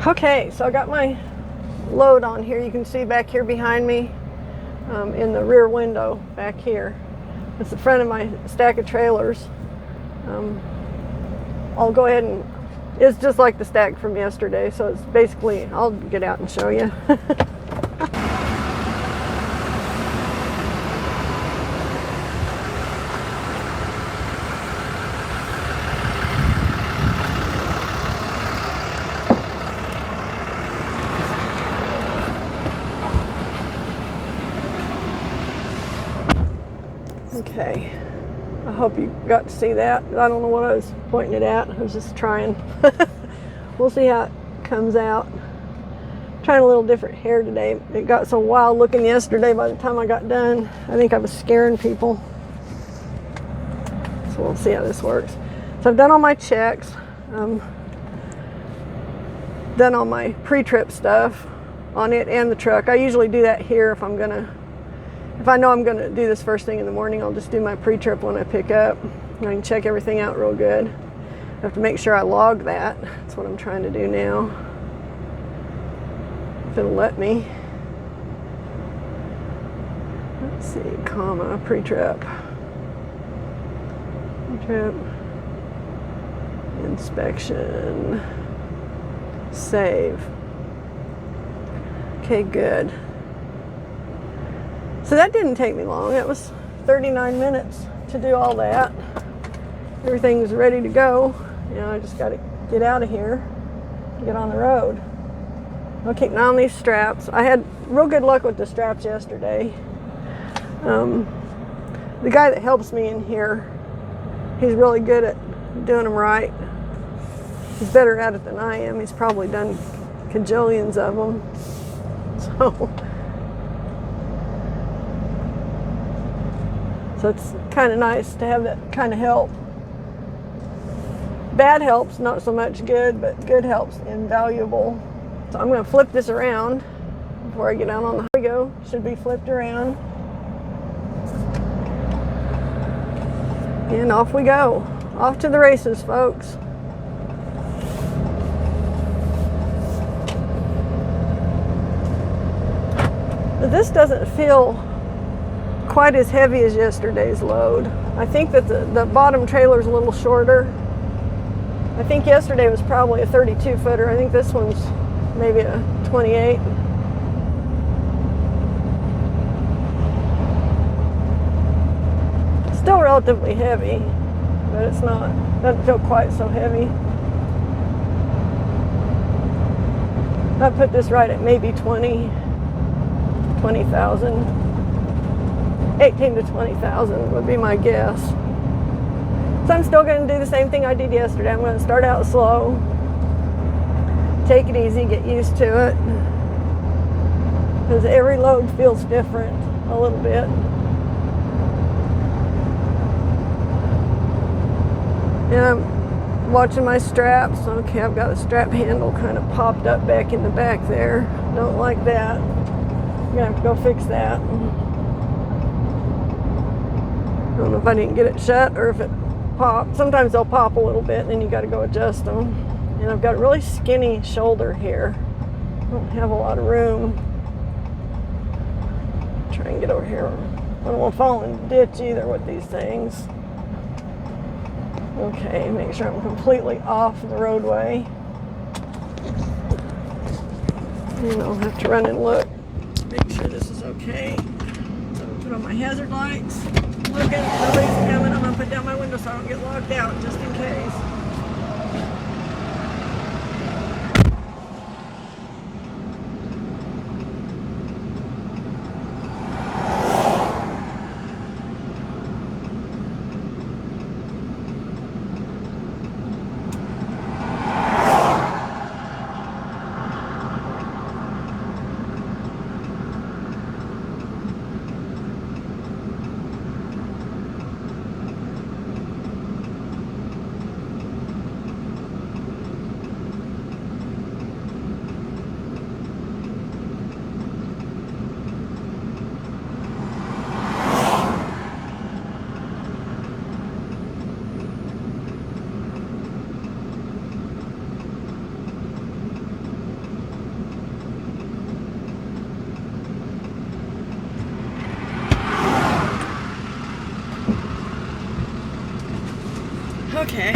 Okay, so I got my load on here. You can see back here behind me in the rear window back here. It's the front of my stack of trailers. I'll go ahead and, it's just like the stack from yesterday, so it's basically, I'll get out and show you. Okay, I hope you got to see that. I don't know what I was pointing it at. I was just trying. We'll see how it comes out. Trying a little different hair today. It got so wild looking yesterday by the time I got done. I think I was scaring people. So we'll see how this works. So I've done all my checks. Done all my pre-trip stuff on it and the truck. I usually do that here if I know I'm gonna do this first thing in the morning. I'll just do my pre-trip when I pick up. I can check everything out real good. I have to make sure I log that. That's what I'm trying to do now. If it'll let me. Let's see, comma, pre-trip. Pre-trip. Inspection. Save. Okay, good. So that didn't take me long. It was 39 minutes to do all that. Everything was ready to go. I just got to get out of here, get on the road. I'll keep an eye on these straps. I had real good luck with the straps yesterday. The guy that helps me in here, he's really good at doing them right. He's better at it than I am. He's probably done cajillions of them. So it's kind of nice to have that kind of help. Bad help's not so much good, but good help's invaluable. So I'm going to flip this around before I get out on the highway. Go. Should be flipped around. And off we go. Off to the races, folks. But this doesn't feel quite as heavy as yesterday's load. I think that the bottom trailer is a little shorter. I think yesterday was probably a 32 footer. I think this one's maybe a 28. Still relatively heavy, but it's not, doesn't feel quite so heavy. I put this right at maybe 20,000. 18 to 20,000 would be my guess. So I'm still going to do the same thing I did yesterday. I'm going to start out slow, take it easy, get used to it, because every load feels different a little bit. And I'm watching my straps. Okay, I've got a strap handle kind of popped up back in the back there. Don't like that. I'm going to have to go fix that. I don't know if I didn't get it shut or if it popped. Sometimes they'll pop a little bit and then you got to go adjust them. And I've got a really skinny shoulder here. I don't have a lot of room. Try and get over here. I don't want to fall in the ditch either with these things. Okay, make sure I'm completely off the roadway. And I'll have to run and look. Make sure this is okay. So I'll put on my hazard lights. Looking, nobody's coming. I'm going to put down my window so I don't get locked out, just in case. Okay.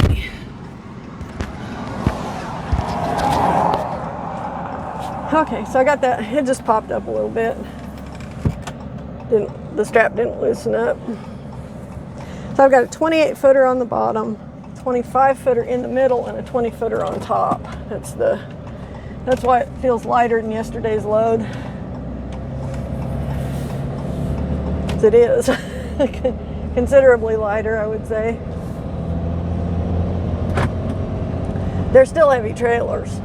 Okay, so I got that. It just popped up a little bit. The strap didn't loosen up. So I've got a 28 footer on the bottom, 25 footer in the middle, and a 20 footer on top. That's why it feels lighter than yesterday's load. It is considerably lighter, I would say. They're still heavy trailers.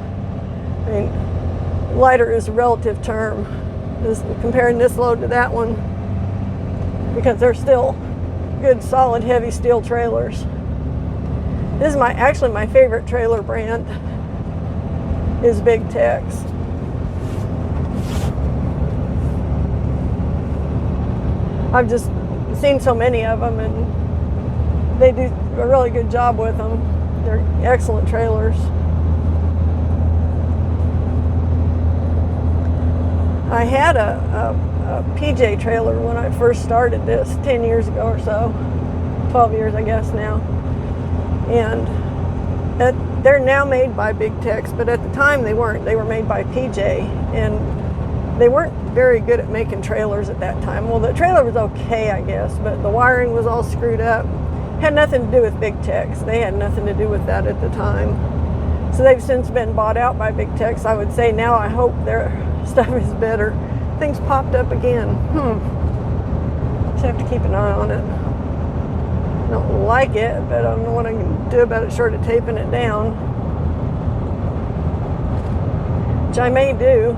I mean, lighter is a relative term. Just comparing this load to that one, because they're still good, solid, heavy steel trailers. This is actually my favorite trailer brand is Big Tex. I've just seen so many of them, and they do a really good job with them. They're excellent trailers. I had a PJ trailer when I first started this 10 years ago or so, 12 years I guess now, and they're now made by Big Tex, but at the time they weren't. They were made by PJ, and they weren't very good at making trailers at that time. Well, the trailer was okay, I guess, but the wiring was all screwed up. Had nothing to do with Big Tex. They had nothing to do with that at the time. So they've since been bought out by Big Tex. I would say now I hope their stuff is better. Things popped up again. Just have to keep an eye on it. Don't like it, but I don't know what I can do about it short of taping it down, which I may do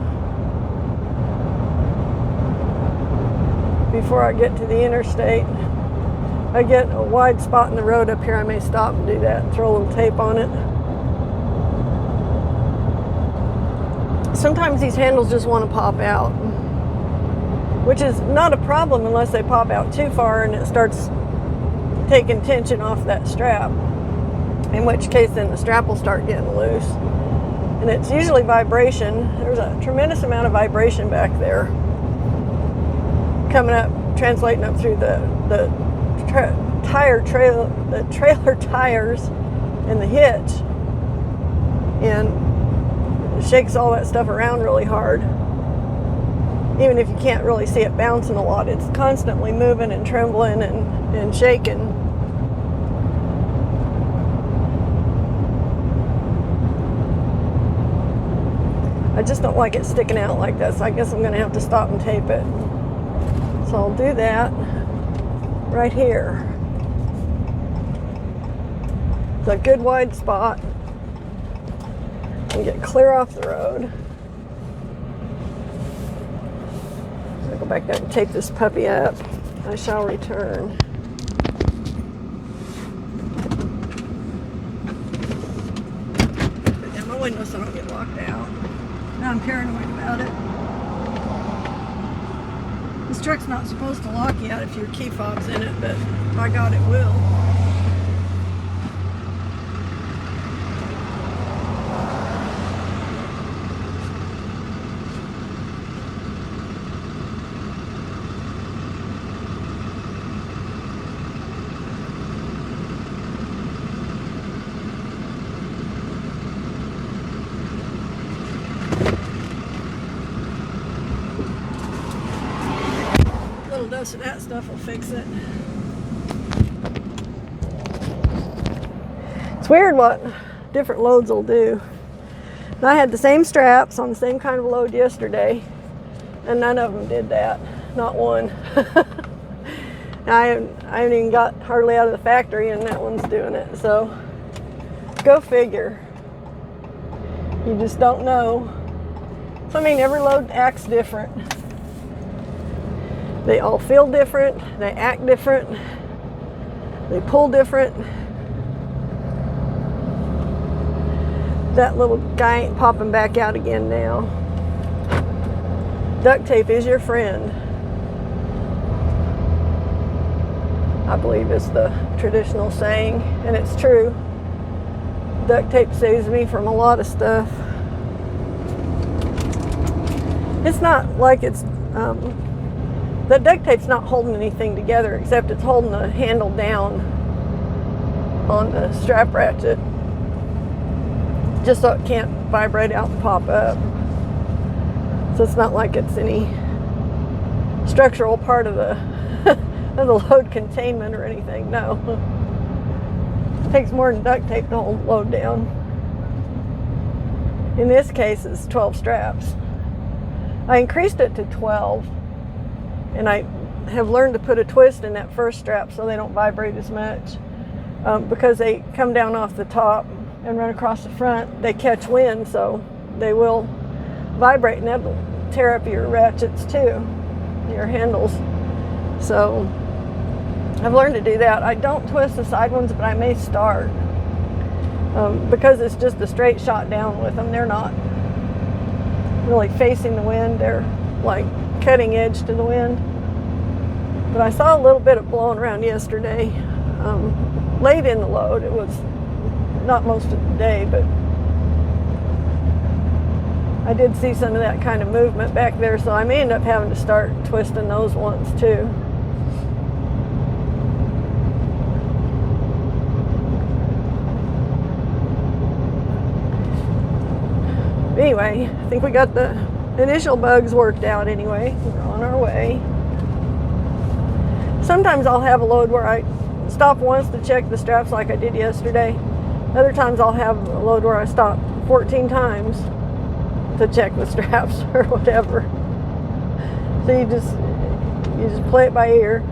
before I get to the interstate. I get a wide spot in the road up here, I may stop and do that, throw a little tape on it. Sometimes these handles just want to pop out, which is not a problem unless they pop out too far and it starts taking tension off that strap, in which case then the strap will start getting loose. And it's usually vibration. There's a tremendous amount of vibration back there coming up, translating up through the trailer tires and the hitch, and it shakes all that stuff around really hard. Even if you can't really see it bouncing a lot, it's constantly moving and trembling and shaking. I just don't like it sticking out like that, so I guess I'm going to have to stop and tape it. So I'll do that right here. It's a good wide spot. And get clear off the road. I'll go back there and tape this puppy up. I shall return. Put down my window so I don't get locked out. Now I'm paranoid about it. This truck's not supposed to lock you out if your key fob's in it, but by God it will. So that stuff will fix it. It's weird what different loads will do. And I had the same straps on the same kind of load yesterday, and none of them did that. Not one. I haven't even got hardly out of the factory, and that one's doing it. So go figure. You just don't know. So I mean, every load acts different. They all feel different, they act different, they pull different. That little guy ain't popping back out again now. Duct tape is your friend, I believe is the traditional saying, and it's true. Duct tape saves me from a lot of stuff. It's not like it's the duct tape's not holding anything together, except it's holding the handle down on the strap ratchet, just so it can't vibrate out and pop up. So it's not like it's any structural part of the of the load containment or anything. No, it takes more than duct tape to hold the load down. In this case, it's 12 straps. I increased it to 12, and I have learned to put a twist in that first strap so they don't vibrate as much, because they come down off the top and run across the front. They catch wind, so they will vibrate, and that'll tear up your ratchets too, your handles. So I've learned to do that. I don't twist the side ones, but I may start, because it's just a straight shot down with them. They're not really facing the wind. They're like cutting edge to the wind. But I saw a little bit of blowing around yesterday, late in the load. It was not most of the day, but I did see some of that kind of movement back there, so I may end up having to start twisting those ones too. Anyway, I think we got the initial bugs worked out anyway. We're on our way. Sometimes I'll have a load where I stop once to check the straps like I did yesterday. Other times I'll have a load where I stop 14 times to check the straps or whatever. So you just play it by ear.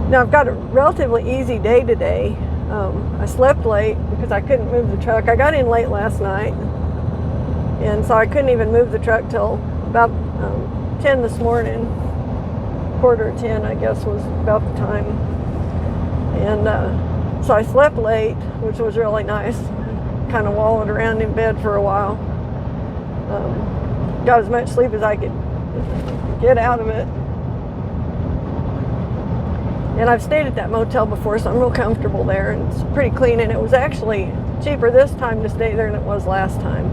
Now I've got a relatively easy day today. I slept late because I couldn't move the truck. I got in late last night, and so I couldn't even move the truck till about 10 this morning. 9:45, I guess, was about the time. And so I slept late, which was really nice. Kind of wallowed around in bed for a while. Got as much sleep as I could get out of it. And I've stayed at that motel before, so I'm real comfortable there, and it's pretty clean, and it was actually cheaper this time to stay there than it was last time.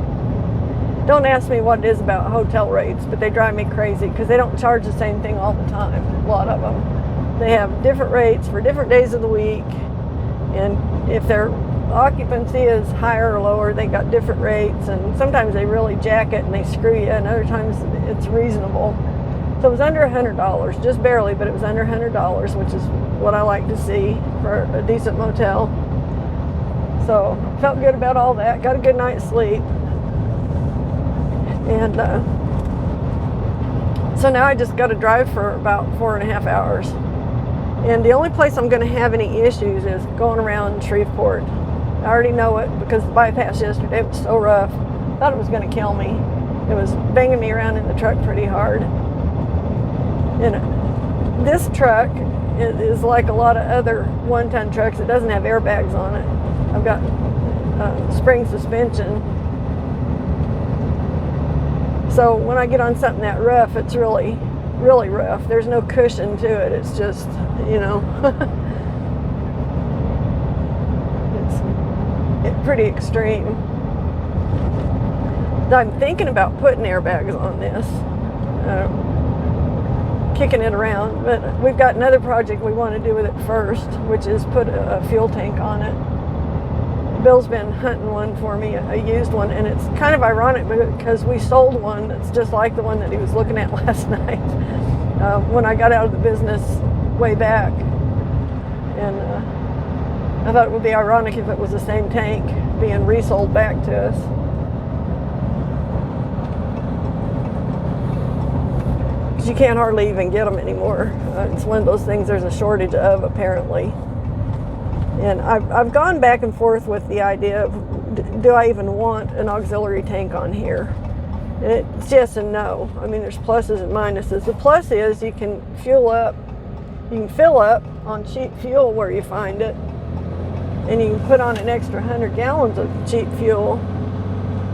Don't ask me what it is about hotel rates, but they drive me crazy because they don't charge the same thing all the time, a lot of them. They have different rates for different days of the week, and if their occupancy is higher or lower, they got different rates, and sometimes they really jack it and they screw you, and other times it's reasonable. So it was under $100, just barely, but it was under $100, which is what I like to see for a decent motel. So felt good about all that. Got a good night's sleep. And so now I just got to drive for about 4.5 hours. And the only place I'm going to have any issues is going around Shreveport. I already know it because the bypass yesterday was so rough. Thought it was going to kill me. It was banging me around in the truck pretty hard. And this truck is like a lot of other one-ton trucks. It doesn't have airbags on it. I've got spring suspension. So when I get on something that rough, it's really, really rough. There's no cushion to it. It's just, you know, it's pretty extreme. I'm thinking about putting airbags on this. Kicking it around, but we've got another project we want to do with it first, which is put a fuel tank on it. Bill's been hunting one for me, a used one, and it's kind of ironic because we sold one that's just like the one that he was looking at last night when I got out of the business way back. And I thought it would be ironic if it was the same tank being resold back to us. You can't hardly even get them anymore. It's one of those things there's a shortage of, apparently. And I've gone back and forth with the idea of, do I even want an auxiliary tank on here? And it's yes and no. I mean, there's pluses and minuses. The plus is you can fill up on cheap fuel where you find it, and you can put on an extra 100 gallons of cheap fuel,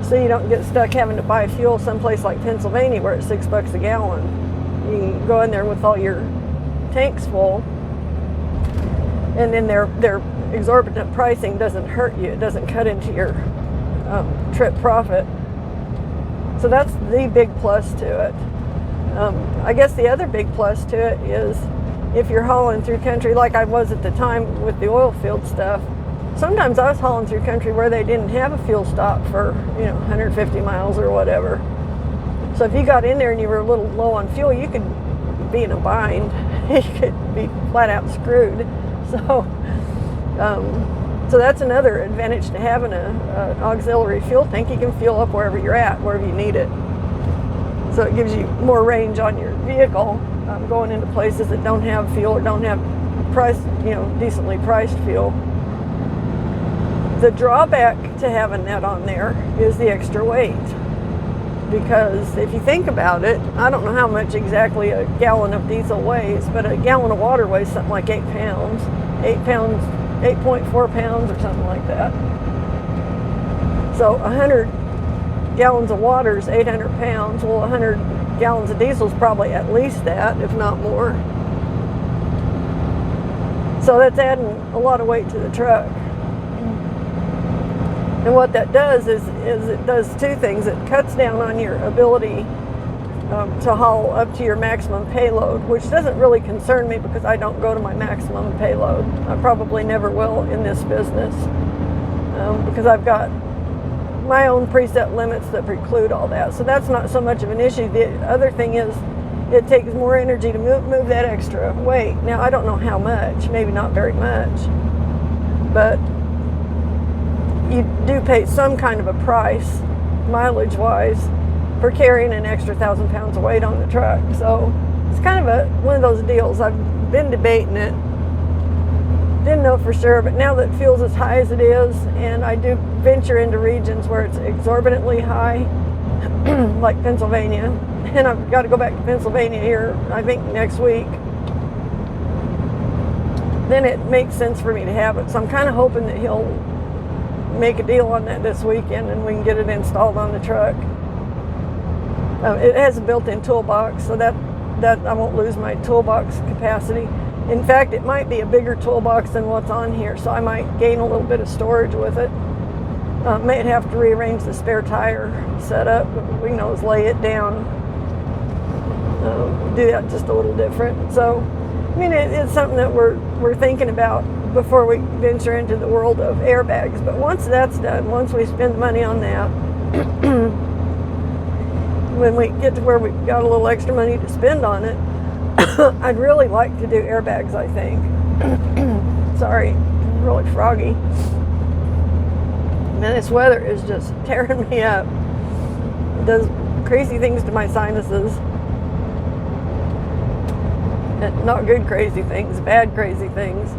so you don't get stuck having to buy fuel someplace like Pennsylvania where it's $6 a gallon. You can go in there with all your tanks full, and then their exorbitant pricing doesn't hurt you. It doesn't cut into your trip profit. So that's the big plus to it. I guess the other big plus to it is if you're hauling through country like I was at the time with the oil field stuff. Sometimes I was hauling through country where they didn't have a fuel stop for 150 miles or whatever. So if you got in there and you were a little low on fuel, you could be in a bind. You could be flat out screwed. So that's another advantage to having an auxiliary fuel tank. You can fuel up wherever you're at, wherever you need it. So it gives you more range on your vehicle, going into places that don't have fuel or don't have decently priced fuel. The drawback to having that on there is the extra weight. Because if you think about it, I don't know how much exactly a gallon of diesel weighs, but a gallon of water weighs something like 8 pounds. 8.4 pounds or something like that. So 100 gallons of water is 800 pounds. Well, 100 gallons of diesel is probably at least that, if not more. So that's adding a lot of weight to the truck. And what that does is it does two things. It cuts down on your ability to haul up to your maximum payload, which doesn't really concern me because I don't go to my maximum payload. I probably never will in this business because I've got my own preset limits that preclude all that. So that's not so much of an issue. The other thing is it takes more energy to move that extra weight. Now, I don't know how much, maybe not very much, but you do pay some kind of a price, mileage-wise, for carrying an extra 1,000 pounds of weight on the truck. So it's kind of one of those deals. I've been debating it. Didn't know for sure, but now that fuel's as high as it is, and I do venture into regions where it's exorbitantly high, like Pennsylvania, and I've got to go back to Pennsylvania here, I think, next week, then it makes sense for me to have it. So I'm kind of hoping that he'll make a deal on that this weekend and we can get it installed on the truck. It has a built-in toolbox, so that I won't lose my toolbox capacity. In fact, it might be a bigger toolbox than what's on here, so I might gain a little bit of storage with it. May have to rearrange the spare tire setup, but we can always lay it down. Do that just a little different. So, I mean, it's something that we're thinking about before we venture into the world of airbags. But once that's done, once we spend money on that, when we get to where we've got a little extra money to spend on it, I'd really like to do airbags, I think. Sorry, I'm really froggy. Man, this weather is just tearing me up. It does crazy things to my sinuses. And not good crazy things, bad crazy things.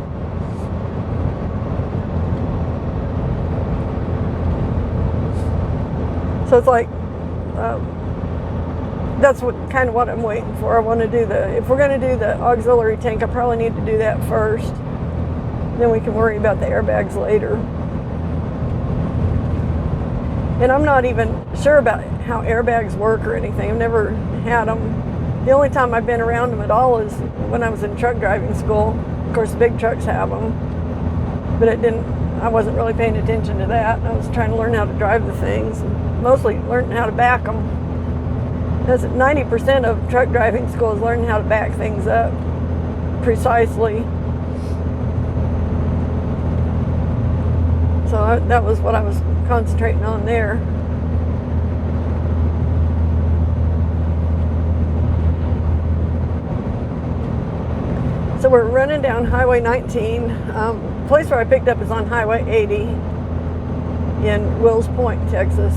So it's like, that's what I'm waiting for. I want to do if we're going to do the auxiliary tank, I probably need to do that first. Then we can worry about the airbags later. And I'm not even sure about how airbags work or anything. I've never had them. The only time I've been around them at all is when I was in truck driving school. Of course, big trucks have them, but I wasn't really paying attention to that. I was trying to learn how to drive the things, and mostly learning how to back them. Because 90% of truck driving school is learning how to back things up precisely. So that was what I was concentrating on there. So we're running down Highway 19. The place where I picked up is on Highway 80 in Wills Point, Texas.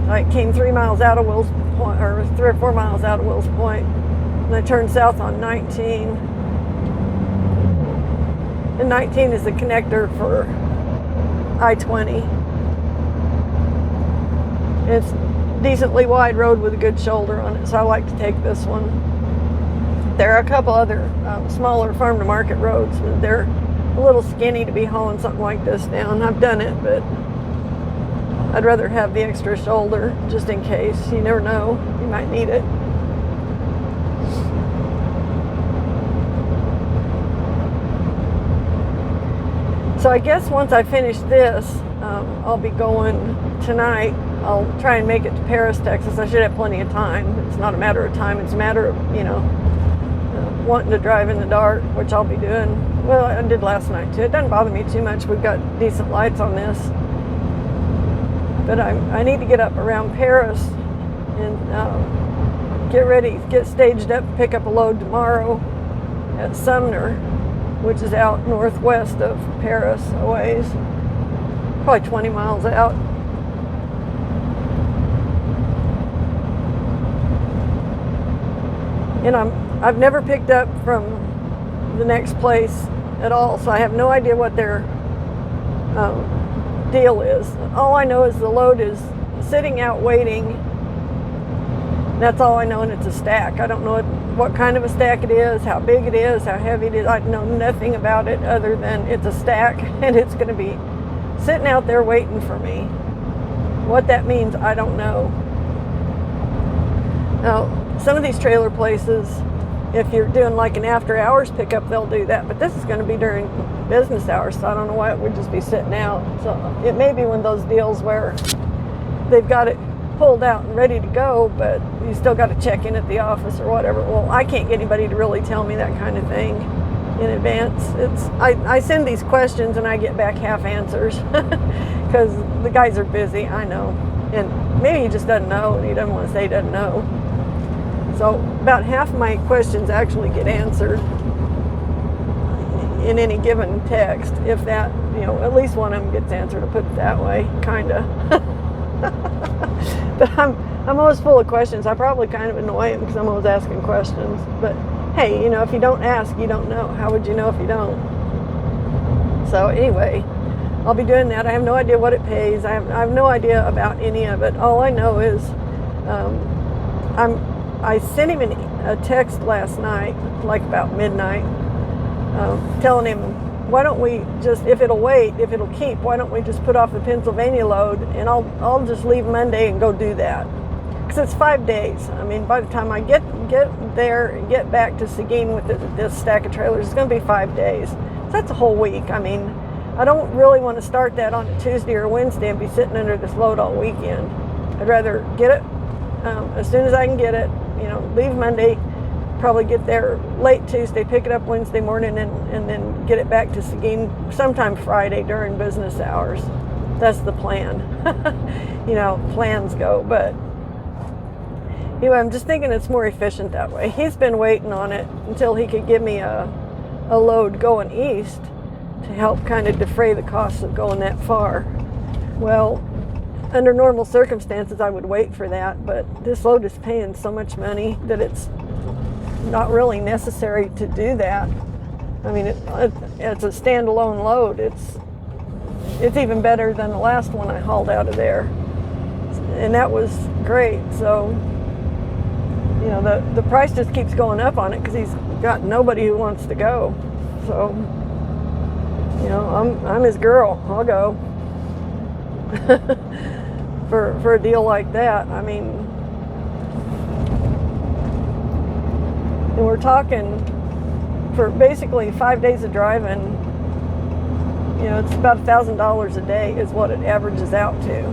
I came 3 miles out of Wills Point, or 3 or 4 miles out of Wills Point, and I turned south on 19. And 19 is the connector for I-20. It's a decently wide road with a good shoulder on it, so I like to take this one. There are a couple other smaller farm-to-market roads, but they're a little skinny to be hauling something like this down. I've done it, but I'd rather have the extra shoulder just in case. You never know, you might need it. So I guess once I finish this, I'll be going to tonight, I'll try and make it to Paris, Texas. I should have plenty of time. It's not a matter of time. It's a matter of, wanting to drive in the dark, which I'll be doing. Well, I did last night too. It doesn't bother me too much. We've got decent lights on this. But I need to get up around Paris and get ready, get staged up, pick up a load tomorrow at Sumner, which is out northwest of Paris a ways, probably 20 miles out. And I've never picked up from the next place at all, so I have no idea what their deal is. All I know is the load is sitting out waiting. That's all I know, and it's a stack. I don't know what kind of a stack it is, how big it is, how heavy it is. I know nothing about it other than it's a stack, and it's going to be sitting out there waiting for me. What that means, I don't know. Now, some of these trailer places, if you're doing like an after hours pickup, they'll do that, but this is going to be during business hours, so I don't know why it would just be sitting out. So it may be one of those deals where they've got it pulled out and ready to go, but you still got to check in at the office or whatever. Well, I can't get anybody to really tell me that kind of thing in advance. I send these questions and I get back half answers because the guys are busy, I know, and maybe he just doesn't know and he doesn't want to say he doesn't know. So about half of my questions actually get answered in any given text, if that, at least one of them gets answered, to put it that way, kinda. But I'm always full of questions. I probably kind of annoy him because I'm always asking questions. But hey, if you don't ask, you don't know. How would you know if you don't? So anyway, I'll be doing that. I have no idea what it pays. I have no idea about any of it. All I know is I sent him a text last night, like about midnight, telling him, why don't we just, if it'll wait, if it'll keep, why don't we just put off the Pennsylvania load and I'll just leave Monday and go do that. Because it's 5 days. I mean, by the time I get there and get back to Seguin with this stack of trailers, it's going to be 5 days. So that's a whole week. I mean, I don't really want to start that on a Tuesday or Wednesday and be sitting under this load all weekend. I'd rather get it as soon as I can get it, leave Monday, probably get there late Tuesday, pick it up Wednesday morning, and then get it back to Seguin sometime Friday during business hours. That's the plan. Plans go, but anyway, I'm just thinking it's more efficient that way. He's been waiting on it until he could give me a load going east to help kind of defray the costs of going that far. Well, under normal circumstances, I would wait for that, but this load is paying so much money that it's not really necessary to do that. I mean, it's a standalone load. It's even better than the last one I hauled out of there, and that was great. So, the price just keeps going up on it because he's got nobody who wants to go. So, I'm his girl. I'll go. For a deal like that. I mean, and we're talking for basically 5 days of driving, it's about $1,000 a day is what it averages out to.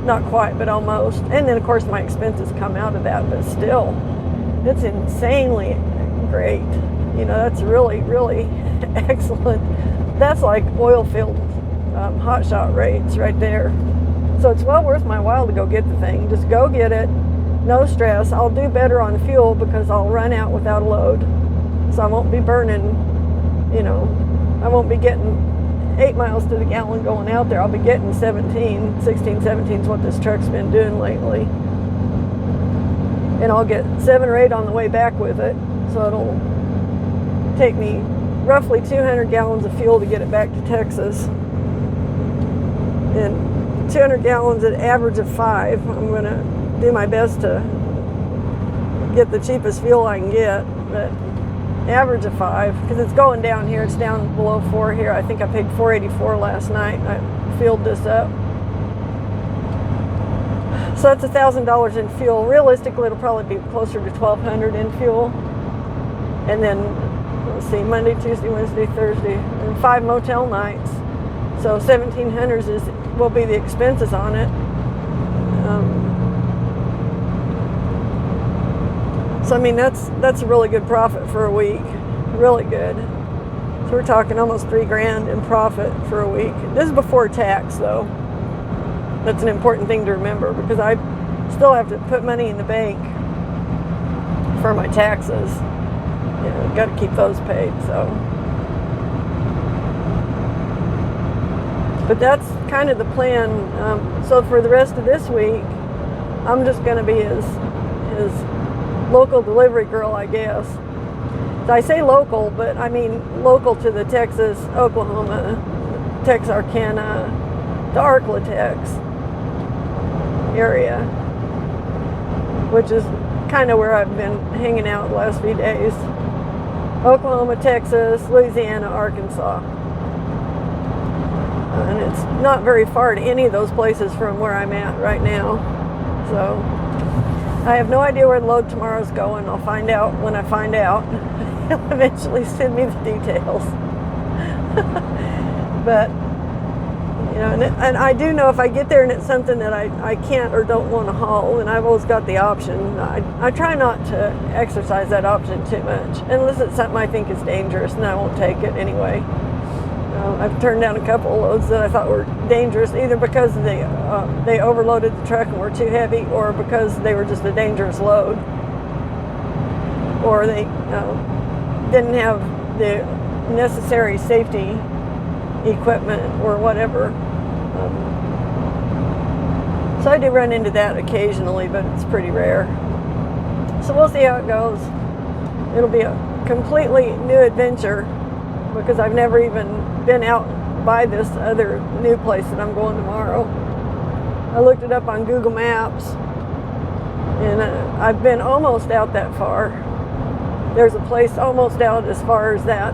Not quite, but almost. And then of course my expenses come out of that, but still, it's insanely great. That's really, really excellent. That's like oil field hot shot rates right there. So it's well worth my while to go get the thing. Just go get it, no stress. I'll do better on fuel because I'll run out without a load. So I won't be burning, I won't be getting 8 miles to the gallon going out there. I'll be getting 16, 17 is what this truck's been doing lately. And I'll get 7 or 8 on the way back with it. So it'll take me roughly 200 gallons of fuel to get it back to Texas. And 200 gallons at average of 5. I'm going to do my best to get the cheapest fuel I can get, but average of 5, because it's going down here. It's down below 4 here. I think I paid $4.84 last night. I filled this up. So that's $1,000 in fuel. Realistically, it'll probably be closer to $1,200 in fuel. And then, let's see, Monday, Tuesday, Wednesday, Thursday, and 5 motel nights. So $1,700 will be the expenses on it. So I mean, that's a really good profit for a week, really good. So we're talking almost $3,000 in profit for a week. This is before tax, though. That's an important thing to remember, because I still have to put money in the bank for my taxes. You know, got to keep those paid. So, but that's kind of the plan. So for the rest of this week, I'm just going to be his local delivery girl, I guess. I say local, but I mean local to the Texas, Oklahoma, Texarkana, to Arklatex area, which is kind of where I've been hanging out the last few days. Oklahoma, Texas, Louisiana, Arkansas. And it's not very far to any of those places from where I'm at right now. So I have no idea where the load tomorrow's going. I'll find out when I find out. He'll eventually send me the details. But, you know, and I do know if I get there and it's something that I can't or don't want to haul, and I've always got the option, I try not to exercise that option too much, unless it's something I think is dangerous, and I won't take it anyway. I've turned down a couple of loads that I thought were dangerous, either because they overloaded the truck and were too heavy, or because they were just a dangerous load, or they didn't have the necessary safety equipment or whatever. So I do run into that occasionally, but it's pretty rare. So we'll see how it goes. It'll be a completely new adventure, because I've never even been out by this other new place that I'm going tomorrow. I looked it up on Google Maps, and I've been almost out that far. There's a place almost out as far as that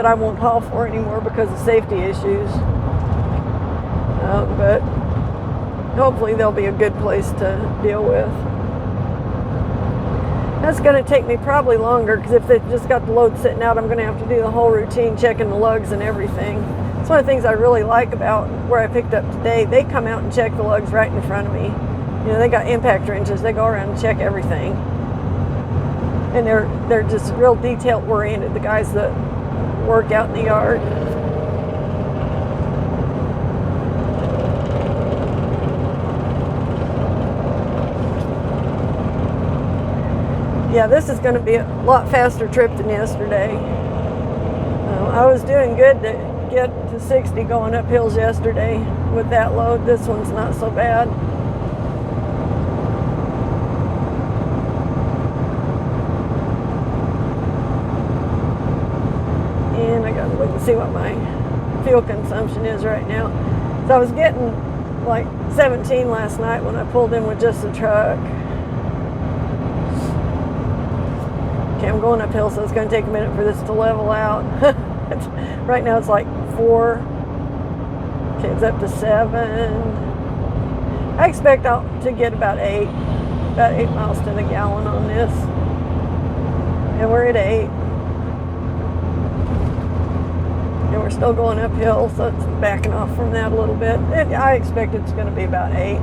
I won't haul for anymore because of safety issues. But hopefully there'll be a good place to deal with. That's going to take me probably longer, because if they've just got the load sitting out, I'm going to have to do the whole routine, checking the lugs and everything. It's one of the things I really like about where I picked up today. They come out and check the lugs right in front of me. You know, they got impact wrenches. They go around and check everything. And they're just real detail oriented, the guys that work out in the yard. Yeah, this is going to be a lot faster trip than yesterday. I was doing good to get to 60 going up hills yesterday with that load. This one's not so bad. And I got to look and see what my fuel consumption is right now. So I was getting like 17 last night when I pulled in with just the truck. Okay, I'm going uphill, so it's going to take a minute for this to level out. Right now it's like 4. Okay, it's up to 7. I expect to get about 8 miles to the gallon on this. And we're at 8. And we're still going uphill, so it's backing off from that a little bit. I expect it's going to be about 8.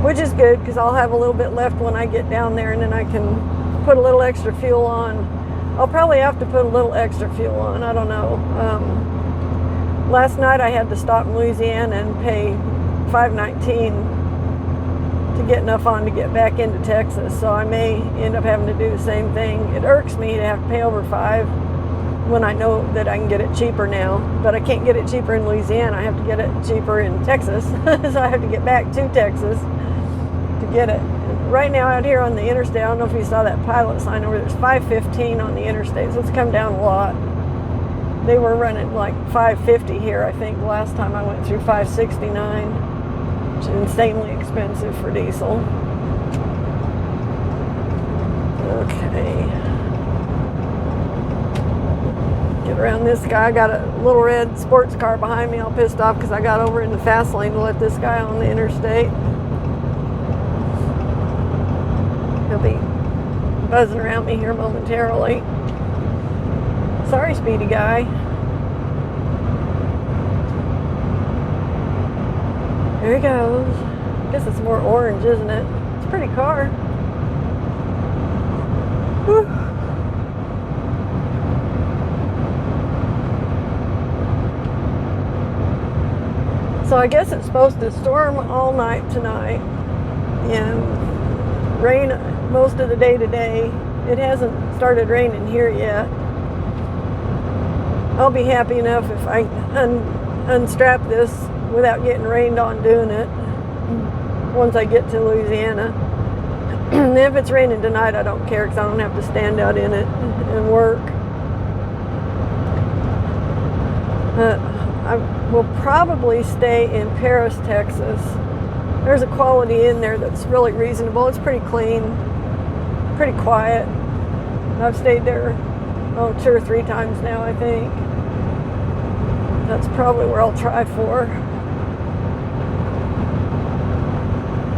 Which is good, because I'll have a little bit left when I get down there, and then I can put a little extra fuel on. I'll probably have to put a little extra fuel on. I don't know. Last night I had to stop in Louisiana and pay $5.19 to get enough on to get back into Texas. So I may end up having to do the same thing. It irks me to have to pay over $5 when I know that I can get it cheaper now. But I can't get it cheaper in Louisiana. I have to get it cheaper in Texas. So I have to get back to Texas to get it. Right now out here on the interstate, I don't know if you saw that pilot sign over there, there's 515 on the interstate, so it's come down a lot. They were running like 550 here, I think, the last time I went through 569, which is insanely expensive for diesel. Okay. Get around this guy. I got a little red sports car behind me, all pissed off because I got over in the fast lane to let this guy on the interstate. He'll be buzzing around me here momentarily. Sorry, speedy guy. There he goes. I guess it's more orange, isn't it? It's a pretty car. Whew. So I guess it's supposed to storm all night tonight and rain most of the day today. It hasn't started raining here yet. I'll be happy enough if I unstrap this without getting rained on doing it once I get to Louisiana. And if it's raining tonight, I don't care because I don't have to stand out in it and work. I will probably stay in Paris, Texas. There's a quality in there that's really reasonable. It's pretty clean, pretty quiet. I've stayed there 2 or 3 times now, I think. That's probably where I'll try for.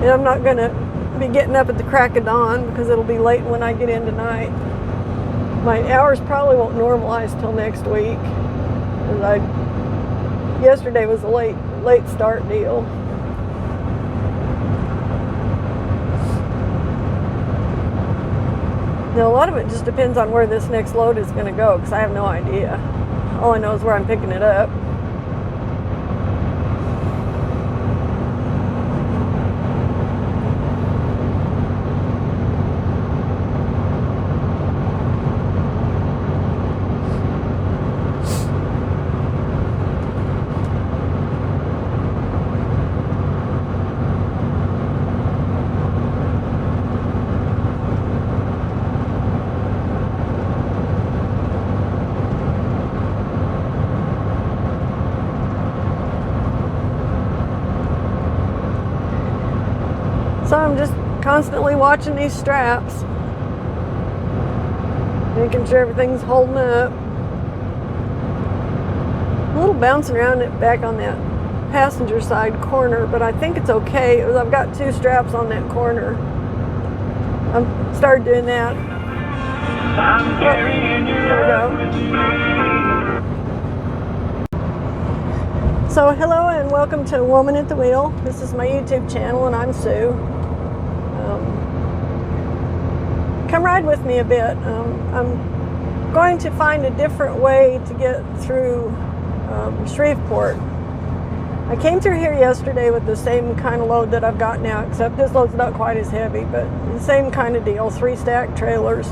And I'm not going to be getting up at the crack of dawn because it'll be late when I get in tonight. My hours probably won't normalize till next week. Yesterday was a late start deal. Now, a lot of it just depends on where this next load is going to go because I have no idea. All I know is where I'm picking it up. So I'm just constantly watching these straps, making sure everything's holding up. A little bouncing around it back on that passenger side corner, but I think it's okay. I've got 2 straps on that corner. I've started doing that. There we go. So hello and welcome to Woman at the Wheel. This is my YouTube channel and I'm Sue. Come ride with me a bit. I'm going to find a different way to get through Shreveport. I came through here yesterday with the same kind of load that I've got now, except this load's not quite as heavy, but the same kind of deal, 3 stack trailers.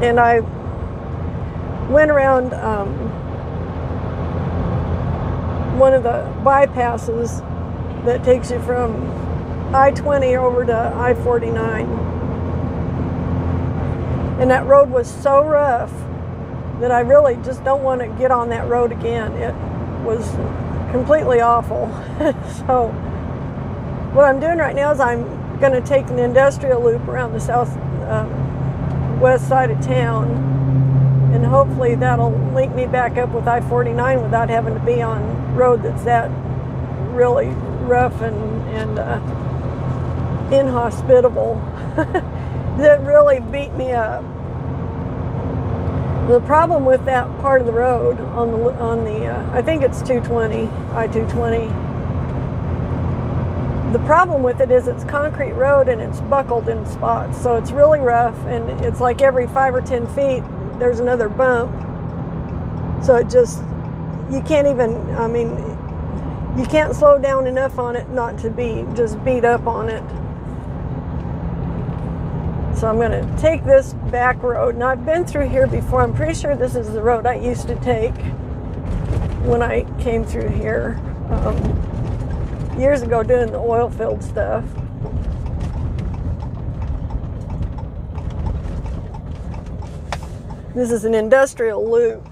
And I went around one of the bypasses that takes you from I-20 over to I-49. And that road was so rough that I really just don't want to get on that road again. It was completely awful. So what I'm doing right now is I'm going to take an industrial loop around the west side of town, and hopefully that'll link me back up with I-49 without having to be on road that's that really rough and inhospitable. That really beat me up. The problem with that part of the road on the I think it's 220, I-220. The problem with it is it's concrete road and it's buckled in spots, so it's really rough, and it's like every 5 or 10 feet there's another bump. So it just, you can't even, you can't slow down enough on it not to be just beat up on it. So I'm going to take this back road. Now I've been through here before. I'm pretty sure this is the road I used to take when I came through here years ago doing the oil field stuff. This is an industrial loop.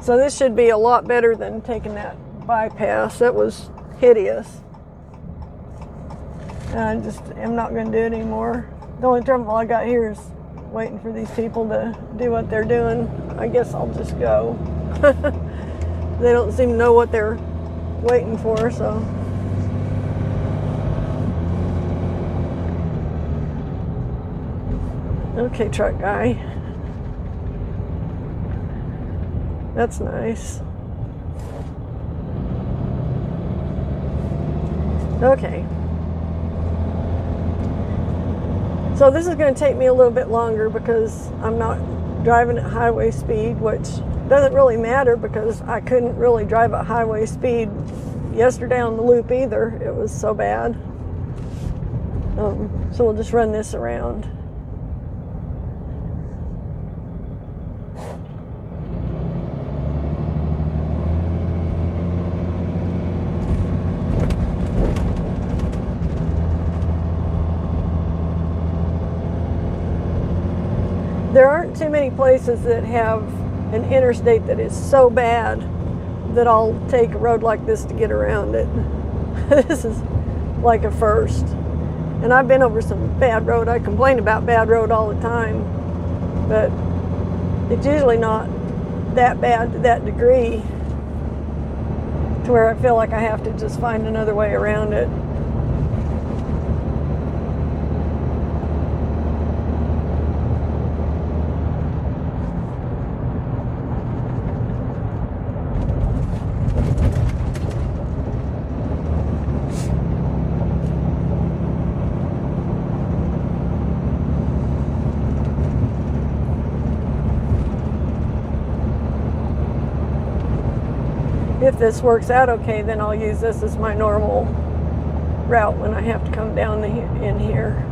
So this should be a lot better than taking that bypass. That was hideous. And I'm not going to do it anymore. The only trouble I got here is waiting for these people to do what they're doing. I guess I'll just go. They don't seem to know what they're waiting for, so. Okay, truck guy. That's nice. Okay. So this is going to take me a little bit longer because I'm not driving at highway speed, which doesn't really matter because I couldn't really drive at highway speed yesterday on the loop either. It was so bad. So we'll just run this around. There aren't too many places that have an interstate that is so bad that I'll take a road like this to get around it. This is like a first. And I've been over some bad road. I complain about bad road all the time, but it's usually not that bad to that degree to where I feel like I have to just find another way around it. If this works out okay, then I'll use this as my normal route when I have to come down in here.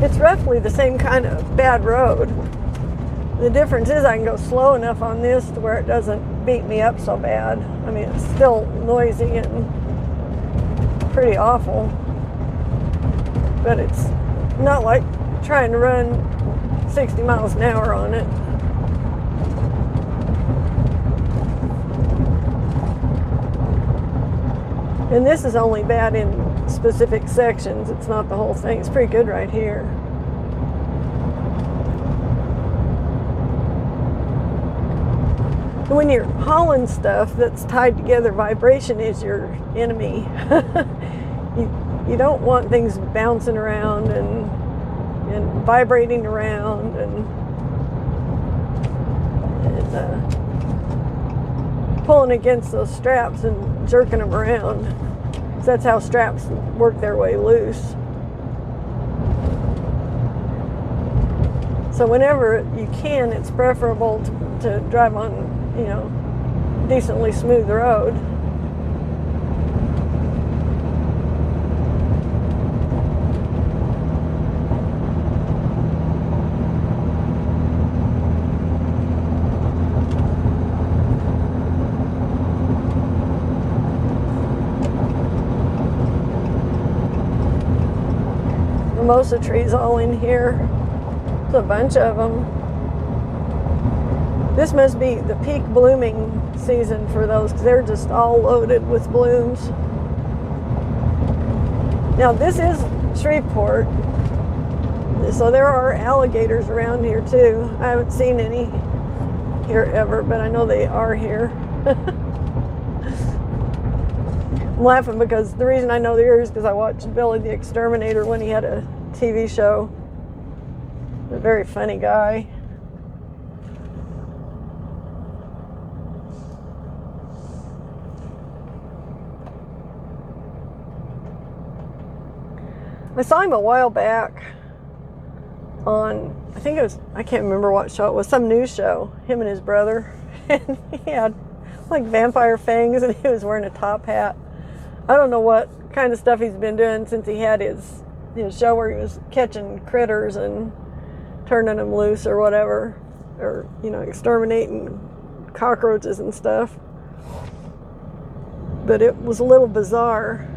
It's roughly the same kind of bad road. The difference is I can go slow enough on this to where it doesn't beat me up so bad. I mean, it's still noisy and pretty awful, but it's not like trying to run 60 miles an hour on it. And this is only bad in specific sections. It's not the whole thing. It's pretty good right here. When you're hauling stuff that's tied together, vibration is your enemy. You don't want things bouncing around and vibrating around and pulling against those straps and jerking them around. So that's how straps work their way loose. So whenever you can, it's preferable to drive on, decently smooth road. Mimosa trees all in here. There's a bunch of them. This must be the peak blooming season for those because they're just all loaded with blooms. Now this is Shreveport, so there are alligators around here too. I haven't seen any here ever, but I know they are here. I'm laughing because the reason I know they're here is because I watched Billy the Exterminator when he had a TV show. A very funny guy. I saw him a while back on, I think it was, I can't remember what show it was, some news show, him and his brother, and he had like vampire fangs and he was wearing a top hat. I don't know what kind of stuff he's been doing since he had his show where he was catching critters and turning them loose or whatever, or, exterminating cockroaches and stuff. But it was a little bizarre.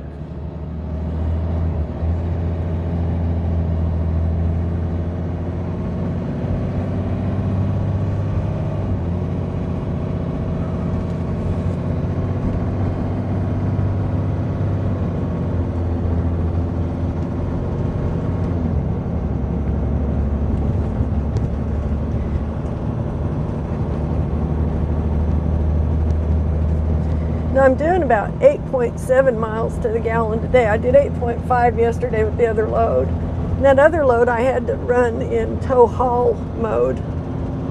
Now I'm doing about 8.7 miles to the gallon today. I did 8.5 yesterday with the other load. And that other load I had to run in tow haul mode.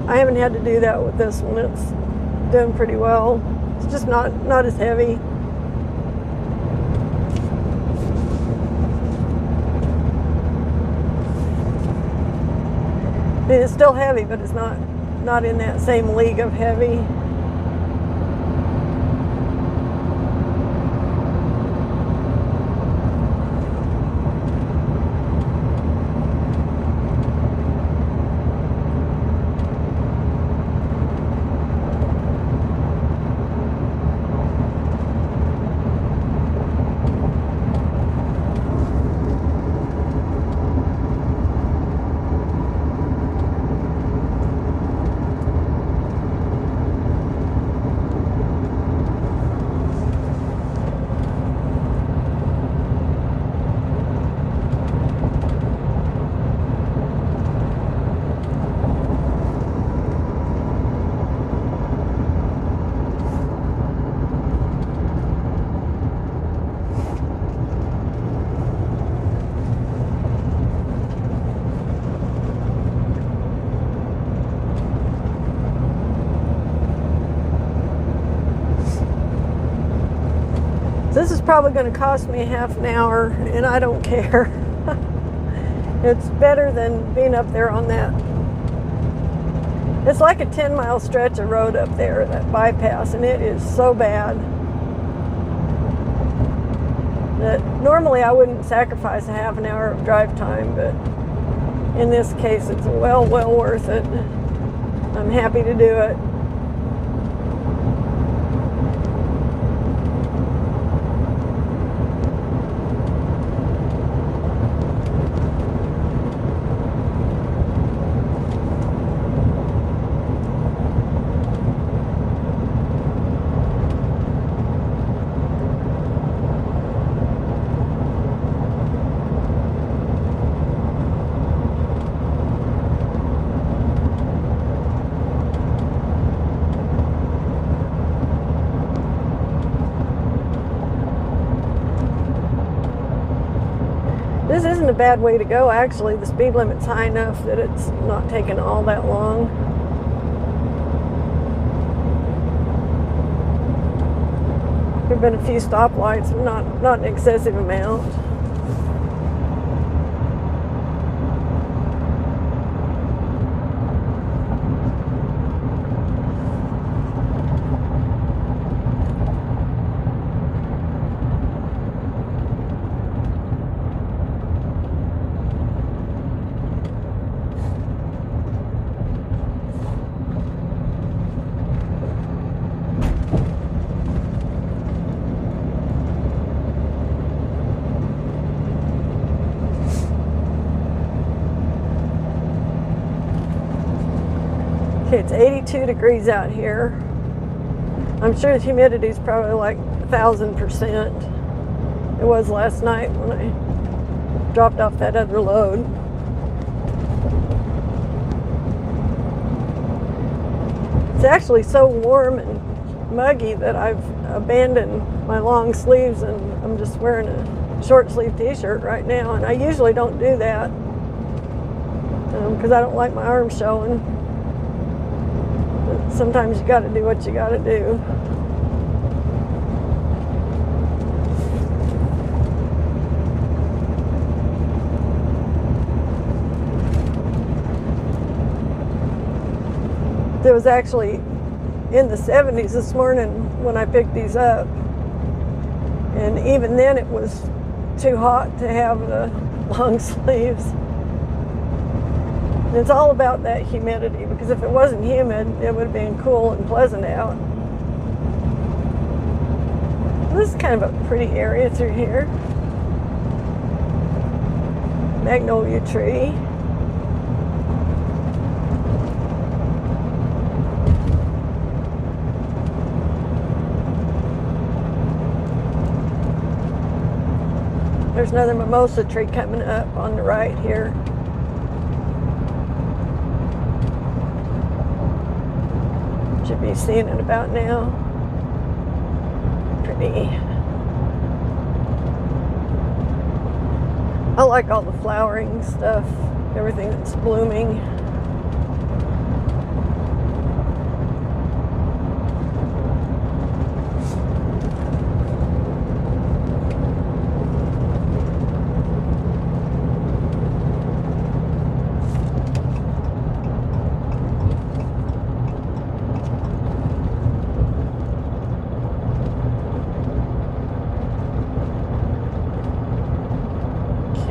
I haven't had to do that with this one. It's doing pretty well. It's just not as heavy. I mean, it's still heavy, but it's not in that same league of heavy. This is probably going to cost me half an hour, and I don't care. It's better than being up there on that. It's like a 10-mile stretch of road up there, that bypass, and it is so bad that normally I wouldn't sacrifice a half an hour of drive time, but in this case it's well worth it. I'm happy to do it. This isn't a bad way to go, actually. The speed limit's high enough that it's not taking all that long. There have been a few stoplights, not an excessive amount. It's 82 degrees out here. I'm sure the humidity is probably like 1,000%. It was last night when I dropped off that other load. It's actually so warm and muggy that I've abandoned my long sleeves and I'm just wearing a short sleeve t-shirt right now, and I usually don't do that because I don't like my arms showing. Sometimes you got to do what you got to do. It was actually in the 70s this morning when I picked these up, and even then it was too hot to have the long sleeves. And it's all about that humidity, because if it wasn't humid, it would have been cool and pleasant out. This is kind of a pretty area through here. Magnolia tree. There's another mimosa tree coming up on the right here. Should be seeing it about now. pretty. I like all the flowering stuff, everything that's blooming.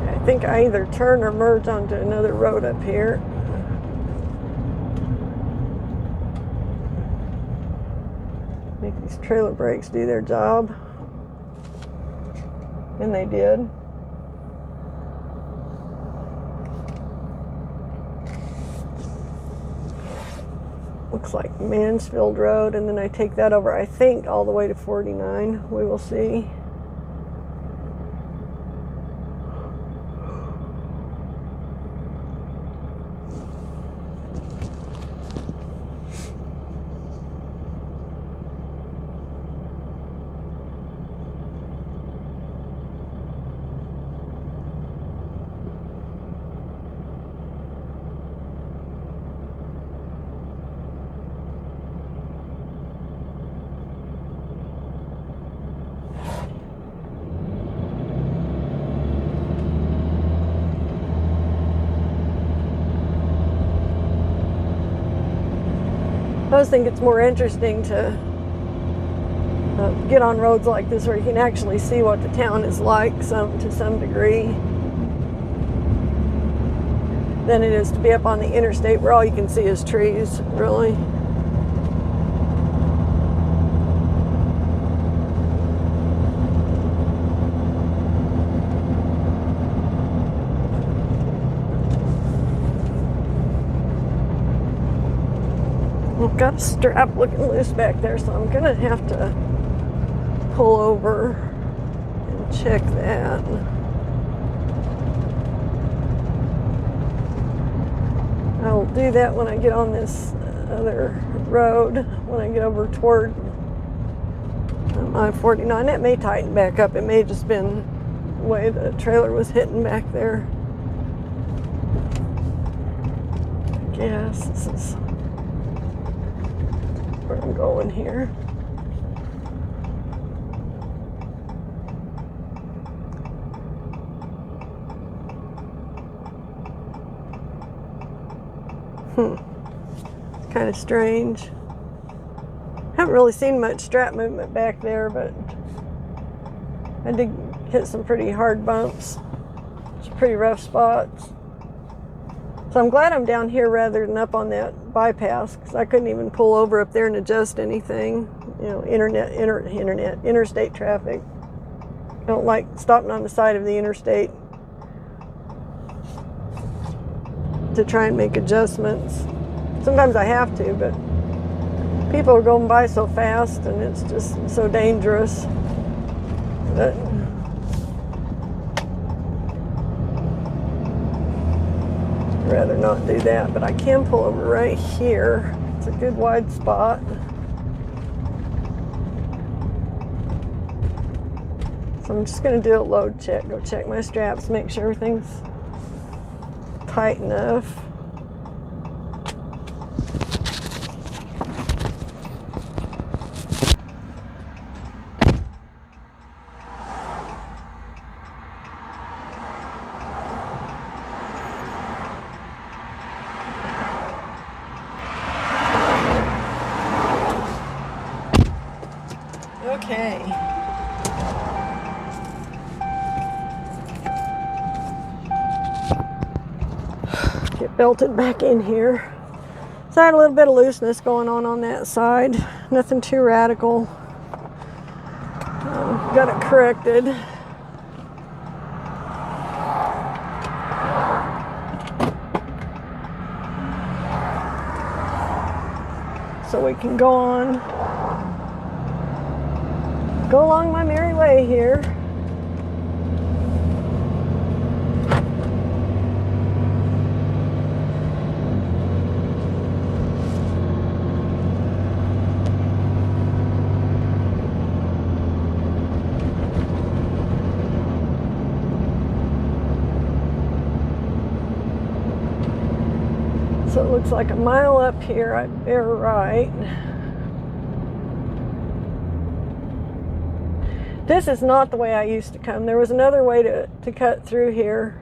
I think I either turn or merge onto another road up here. Make these trailer brakes do their job. And they did. Looks like Mansfield Road, and then I take that over, I think, all the way to 49. We will see. I always think it's more interesting to get on roads like this where you can actually see what the town is like to some degree than it is to be up on the interstate where all you can see is trees, really. I've got a strap looking loose back there, so I'm gonna have to pull over and check that. I'll do that when I get on this other road, when I get over toward I-49. That may tighten back up. It may have just been the way the trailer was hitting back there. I guess this is where I'm going here. It's kind of strange. Haven't really seen much strap movement back there, but I did hit some pretty hard bumps. Some pretty rough spots. So I'm glad I'm down here rather than up on that bypass, because I couldn't even pull over up there and adjust anything. You know, interstate traffic. I don't like stopping on the side of the interstate to try and make adjustments. Sometimes I have to, but people are going by so fast and it's just so dangerous. But I'd rather not do that, but I can pull over right here. It's a good wide spot. So I'm just going to do a load check, go check my straps, make sure everything's tight enough. Okay. Get belted back in here. So I had a little bit of looseness going on that side. Nothing too radical. Got it corrected. So we can go along my merry way here. looks like a mile up here. I bear right. This is not the way I used to come. There was another way to cut through here.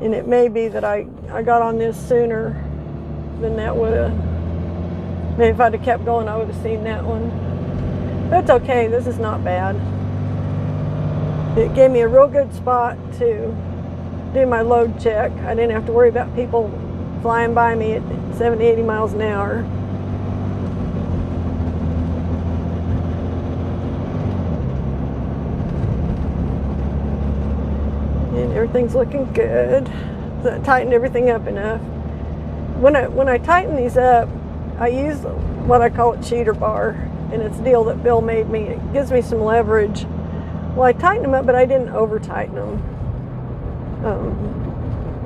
And it may be that I got on this sooner than that would have. Maybe if I'd have kept going, I would have seen that one. But it's okay. This is not bad. It gave me a real good spot to do my load check. I didn't have to worry about people flying by me at 70, 80 miles an hour. And everything's looking good. So I tightened everything up enough. When I tighten these up, I use what I call a cheater bar, and it's a deal that Bill made me. It gives me some leverage. Well, I tightened them up, but I didn't over tighten them.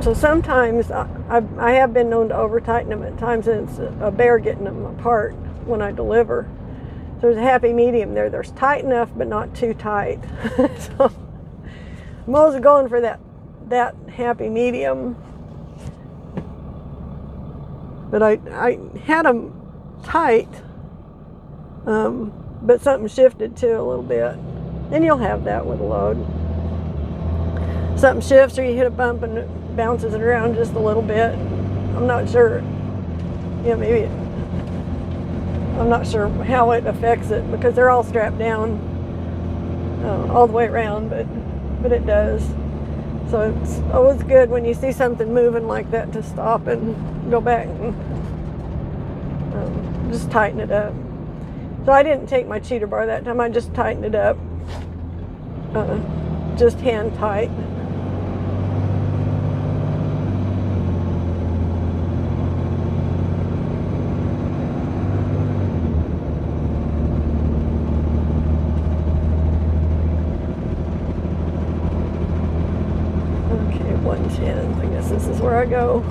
So sometimes I have been known to over tighten them at times, and it's a bear getting them apart when I deliver. So there's a happy medium there. There's tight enough, but not too tight. So I'm always going for that happy medium. But I had them tight, but something shifted too a little bit. And you'll have that with a load. Something shifts or you hit a bump and it bounces it around just a little bit. I'm not sure. Yeah, maybe I'm not sure how it affects it because they're all strapped down all the way around, but it does. So it's always good when you see something moving like that to stop and go back and just tighten it up. So I didn't take my cheater bar that time. I just tightened it up, just hand tight. Okay, 110. I guess this is where I go.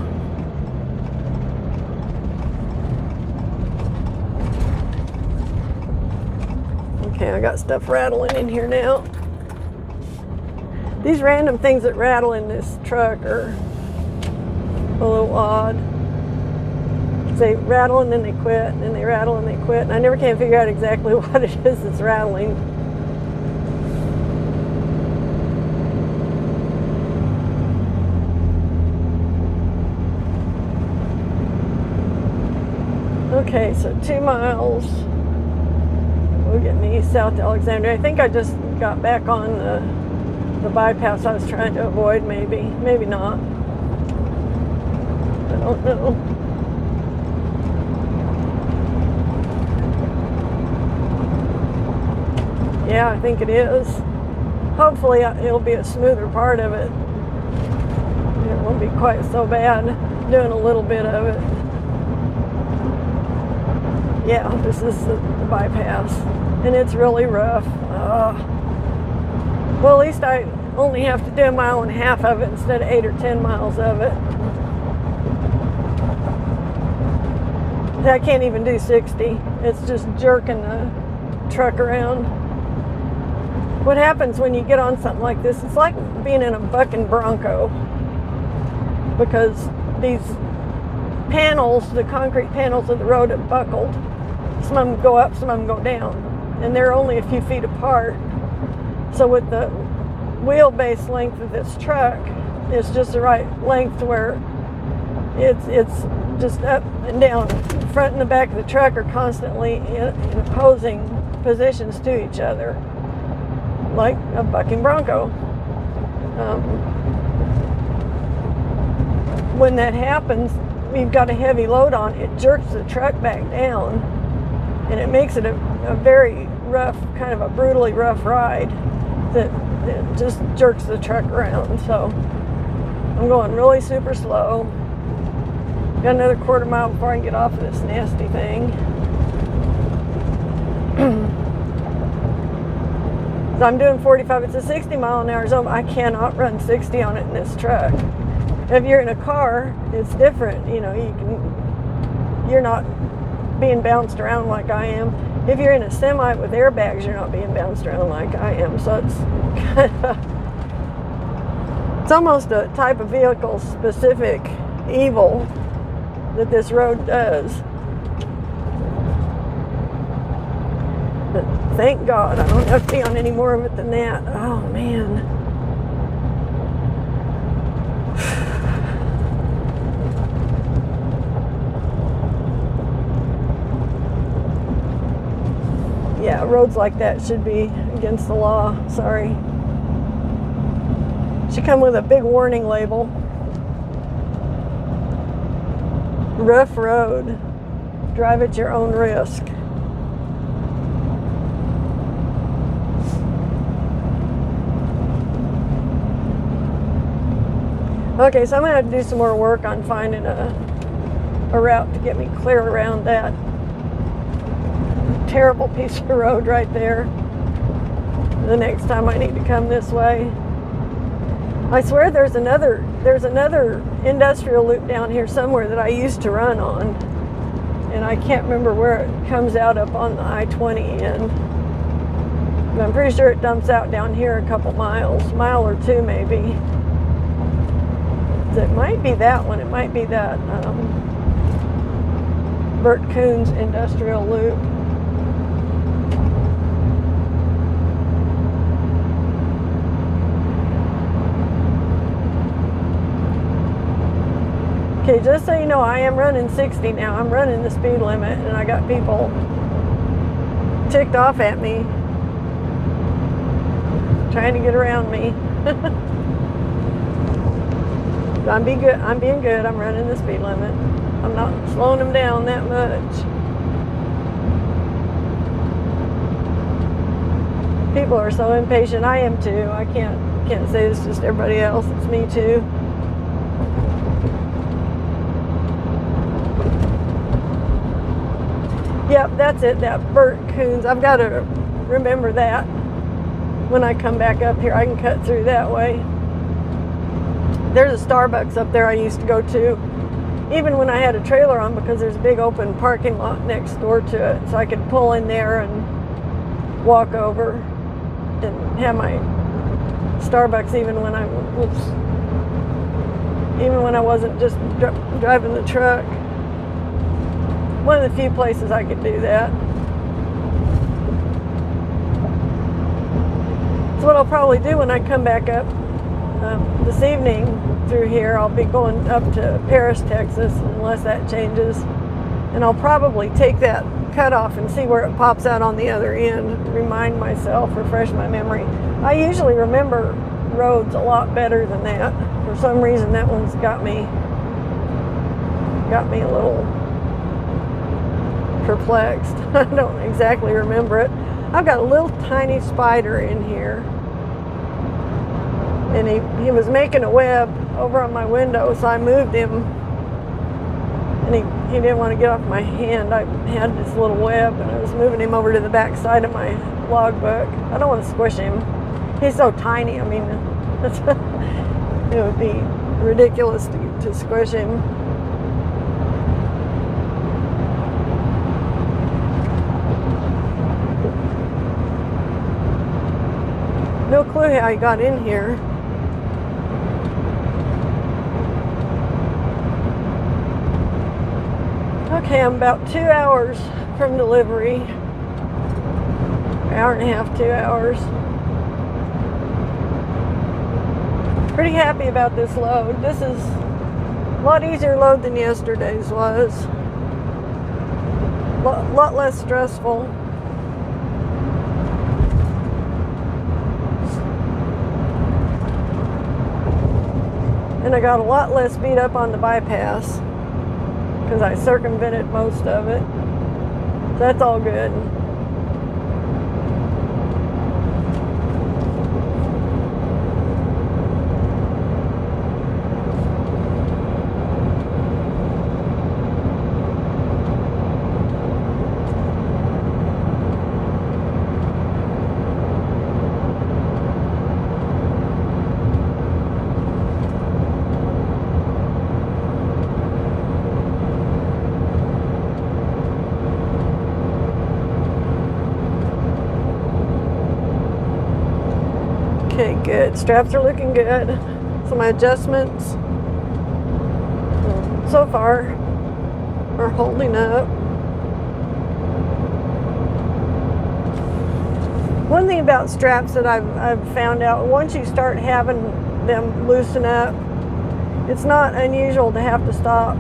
Okay, I got stuff rattling in here now. These random things that rattle in this truck are a little odd. They rattle and then they quit, and then they rattle and they quit, and I never can figure out exactly what it is that's rattling. Okay, so 2 miles. We'll get me south to Alexandria. I think I just got back on the bypass I was trying to avoid, maybe not. I don't know. Yeah, I think it is. Hopefully it'll be a smoother part of it. It won't be quite so bad doing a little bit of it. Yeah, this is the bypass, and it's really rough. Well, at least I only have to do 1.5 miles of it instead of 8 or 10 miles of it. I can't even do 60. It's just jerking the truck around. What happens when you get on something like this, it's like being in a bucking bronco, because these panels, the concrete panels of the road have buckled. Some of them go up, some of them go down, and they're only a few feet apart. So with the wheelbase length of this truck, it's just the right length where it's just up and down. The front and the back of the truck are constantly in opposing positions to each other, like a bucking bronco. When that happens, we've got a heavy load on, it jerks the truck back down, and it makes it a very rough, kind of a brutally rough ride that just jerks the truck around. So I'm going really super slow. Got another 1/4 mile before I can get off of this nasty thing. So I'm doing 45. It's a 60 mile an hour zone. I cannot run 60 on it in this truck. If you're in a car, it's different. You know, you're not being bounced around like I am. If you're in a semi with airbags, you're not being bounced around like I am. So it's kind of It's almost a type of vehicle specific evil that this road does. But thank God I don't have to be on any more of it than that. Oh man. Yeah, roads like that should be against the law. Sorry. Should come with a big warning label. Rough road. Drive at your own risk. Okay, so I'm going to have to do some more work on finding a route to get me clear around that terrible piece of road right there the next time I need to come this way. I swear there's another industrial loop down here somewhere that I used to run on, and I can't remember where it comes out up on the I-20 end. But I'm pretty sure it dumps out down here a couple miles, mile or two maybe. It might be that one. It might be that Bert Coons industrial loop. Okay, just so you know, I am running 60 now. I'm running the speed limit, and I got people ticked off at me, trying to get around me. I'm being good. I'm running the speed limit. I'm not slowing them down that much. People are so impatient. I am too. I can't say it's just everybody else. It's me too. Yep, that's it, that Bert Coons. I've got to remember that when I come back up here. I can cut through that way. There's a Starbucks up there I used to go to, even when I had a trailer on, because there's a big open parking lot next door to it. So I could pull in there and walk over and have my Starbucks even when I wasn't just driving the truck. One of the few places I could do that. So what I'll probably do when I come back up this evening through here, I'll be going up to Paris, Texas, unless that changes. And I'll probably take that cutoff and see where it pops out on the other end, remind myself, refresh my memory. I usually remember roads a lot better than that. For some reason, that one's got me a little perplexed. I don't exactly remember it. I've got a little tiny spider in here, and he was making a web over on my window, so I moved him, and he didn't want to get off my hand. I had this little web, and I was moving him over to the back side of my logbook. I don't want to squish him. He's so tiny. I mean, it would be ridiculous to squish him. No clue how he got in here. Okay, I'm about 2 hours from delivery. Hour and a half, 2 hours. Pretty happy about this load. This is a lot easier load than yesterday's was. A lot less stressful. And I got a lot less beat up on the bypass because I circumvented most of it. So that's all good. Okay, good. Straps are looking good. So my adjustments so far are holding up. One thing about straps that I've found out, once you start having them loosen up, it's not unusual to have to stop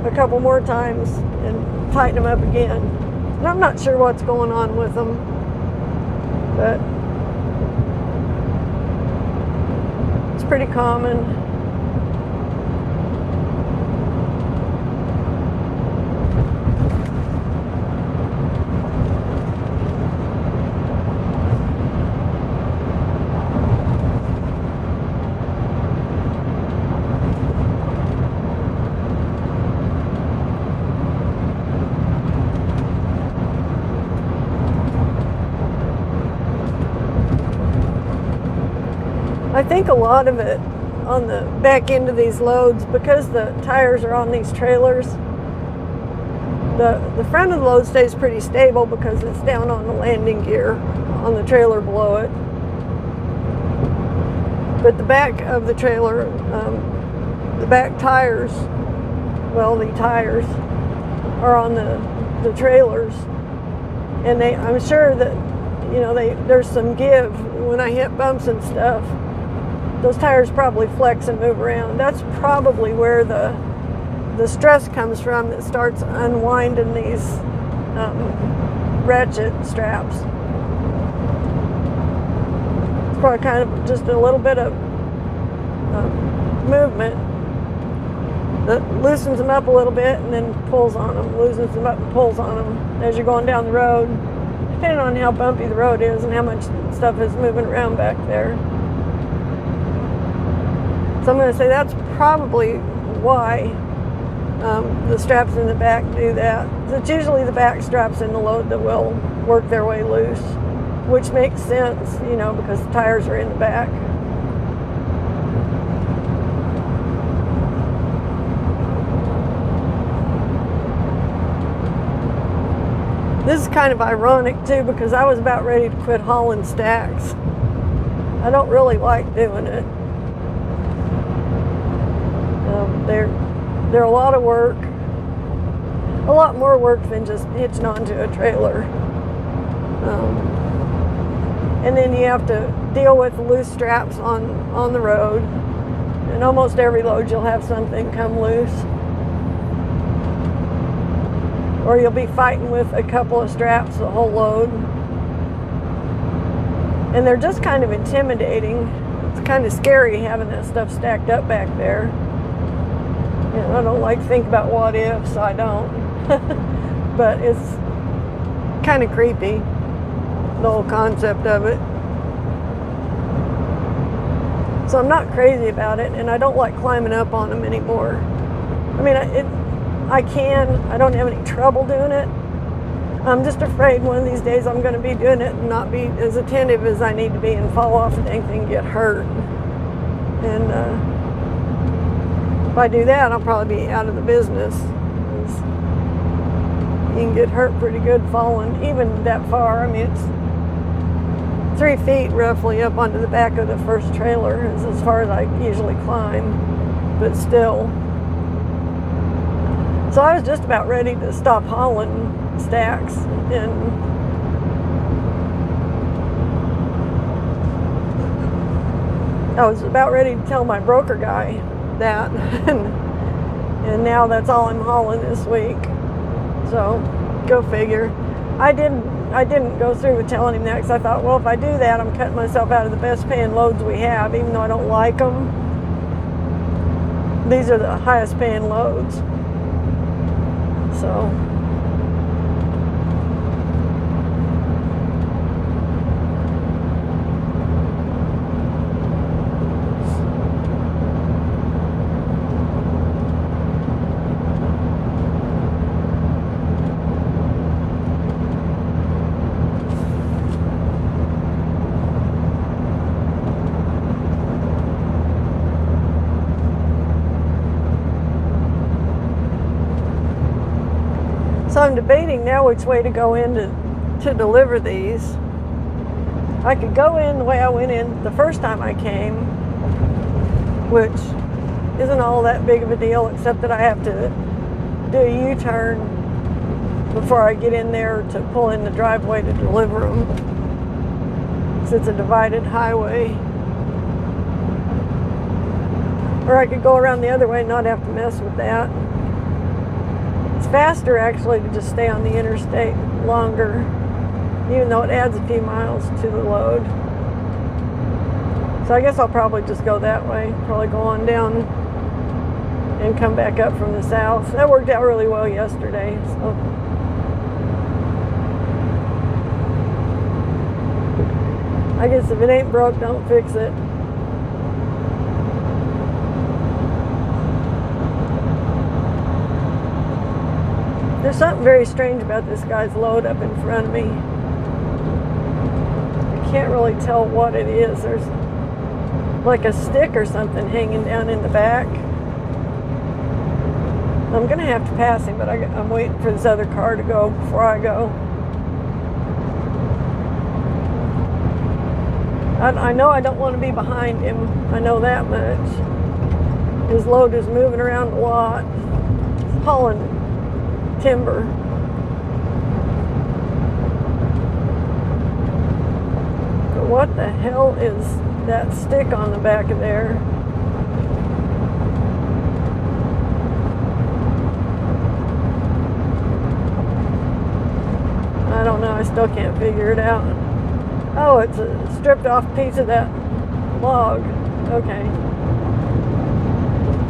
a couple more times and tighten them up again. And I'm not sure what's going on with them, but it's pretty common. I think a lot of it on the back end of these loads, because the tires are on these trailers, the front of the load stays pretty stable because it's down on the landing gear on the trailer below it. But the back of the trailer, the back tires, well, the tires are on the trailers, and I'm sure that, you know, there's some give when I hit bumps and stuff. Those tires probably flex and move around. That's probably where the stress comes from that starts unwinding these ratchet straps. It's probably kind of just a little bit of movement that loosens them up a little bit and then pulls on them, loosens them up and pulls on them as you're going down the road, depending on how bumpy the road is and how much stuff is moving around back there. So I'm going to say that's probably why the straps in the back do that. It's usually the back straps in the load that will work their way loose, which makes sense, you know, because the tires are in the back. This is kind of ironic too, because I was about ready to quit hauling stacks. I don't really like doing it. They're a lot of work, a lot more work than just hitching onto a trailer. And then you have to deal with loose straps on the road. And almost every load you'll have something come loose. Or you'll be fighting with a couple of straps the whole load. And they're just kind of intimidating. It's kind of scary having that stuff stacked up back there. You know, I don't like to think about what ifs, so I don't. But it's kind of creepy, the whole concept of it. So I'm not crazy about it, and I don't like climbing up on them anymore. I mean, I don't have any trouble doing it. I'm just afraid one of these days I'm going to be doing it and not be as attentive as I need to be and fall off and anything and get hurt. And if I do that, I'll probably be out of the business. You can get hurt pretty good falling, even that far. I mean, it's 3 feet roughly up onto the back of the first trailer is as far as I usually climb, but still. So I was just about ready to stop hauling stacks, and I was about ready to tell my broker guy that, and now that's all I'm hauling this week. So go figure. I didn't go through with telling him that, because I thought, well, if I do that, I'm cutting myself out of the best paying loads we have, even though I don't like them. These are the highest paying loads. So I'm debating now which way to go in to deliver these. I could go in the way I went in the first time I came, which isn't all that big of a deal, except that I have to do a U-turn before I get in there to pull in the driveway to deliver them. So it's a divided highway. Or I could go around the other way and not have to mess with that. It's faster actually to just stay on the interstate longer, even though it adds a few miles to the load. So I guess I'll probably just go that way, probably go on down and come back up from the south. That worked out really well yesterday. So I guess if it ain't broke, don't fix it. There's something very strange about this guy's load up in front of me. I can't really tell what it is. There's like a stick or something hanging down in the back. I'm going to have to pass him, but I'm waiting for this other car to go before I go. I know I don't want to be behind him. I know that much. His load is moving around a lot. He's hauling timber. But what the hell is that stick on the back of there? I don't know. I still can't figure it out. Oh, it's a stripped off piece of that log. Okay.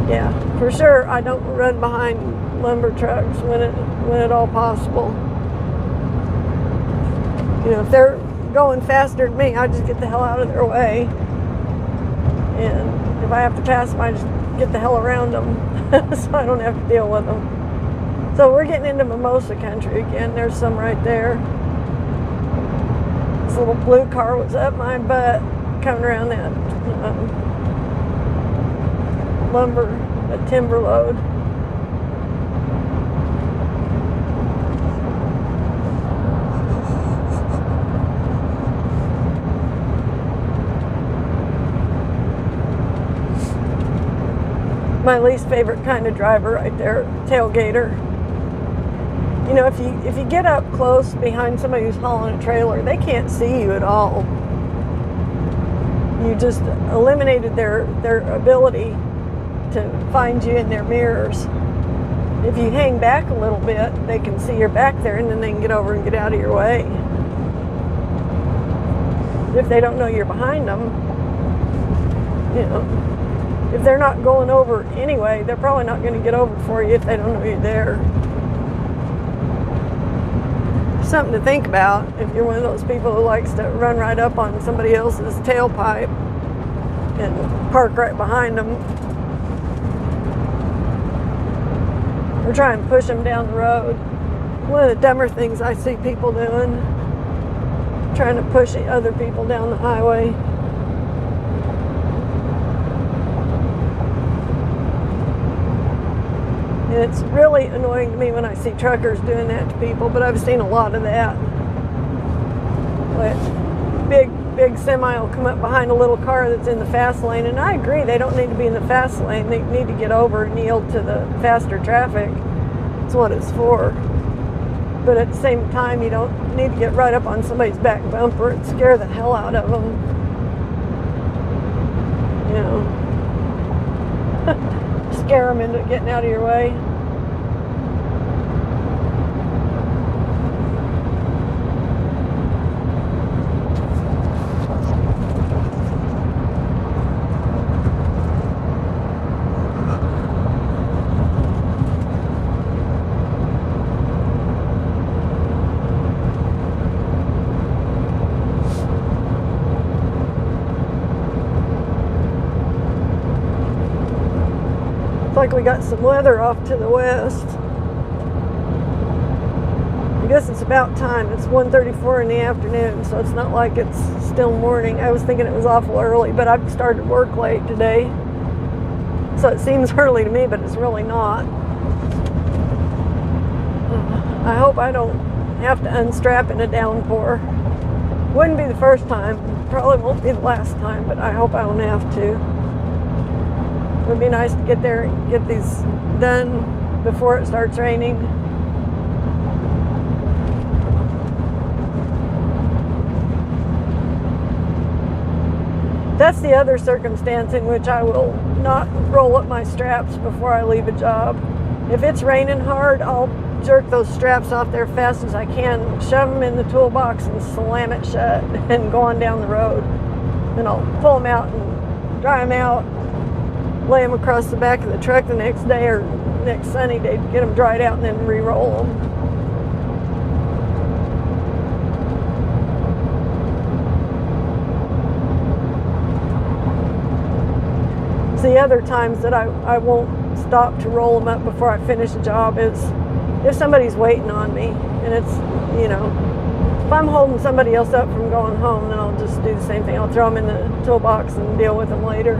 Yeah, for sure I don't run behind lumber trucks when at all possible. You know, if they're going faster than me, I just get the hell out of their way. And if I have to pass them, I just get the hell around them so I don't have to deal with them. So we're getting into mimosa country again. There's some right there. This little blue car was up my butt coming around that lumber, a timber load. My least favorite kind of driver right there, tailgater. You know, if you get up close behind somebody who's hauling a trailer, they can't see you at all. You just eliminated their ability to find you in their mirrors. If you hang back a little bit, they can see you're back there, and then they can get over and get out of your way. If they don't know you're behind them, you know, if they're not going over anyway, they're probably not going to get over for you if they don't know you're there. Something to think about if you're one of those people who likes to run right up on somebody else's tailpipe and park right behind them, or try and push them down the road. One of the dumber things I see people doing, trying to push other people down the highway. And it's really annoying to me when I see truckers doing that to people, but I've seen a lot of that. Like big semi will come up behind a little car that's in the fast lane, and I agree, they don't need to be in the fast lane. They need to get over and yield to the faster traffic. That's what it's for. But at the same time, you don't need to get right up on somebody's back bumper and scare the hell out of them. You know, scare them into getting out of your way. Like we got some weather off to the west. I guess it's about time. It's 1:34 in the afternoon, so it's not like it's still morning. I was thinking it was awful early, but I've started work late today, so it seems early to me, but it's really not. I hope I don't have to unstrap in a downpour. Wouldn't be the first time, probably won't be the last time, but I hope I don't have to. It would be nice to get there and get these done before it starts raining. That's the other circumstance in which I will not roll up my straps before I leave a job. If it's raining hard, I'll jerk those straps off there fast as I can, shove them in the toolbox and slam it shut and go on down the road. Then I'll pull them out and dry them out, lay them across the back of the truck the next day or next sunny day to get them dried out and then re-roll them. The other times that I won't stop to roll them up before I finish a job is if somebody's waiting on me, and it's, you know, if I'm holding somebody else up from going home, then I'll just do the same thing. I'll throw them in the toolbox and deal with them later.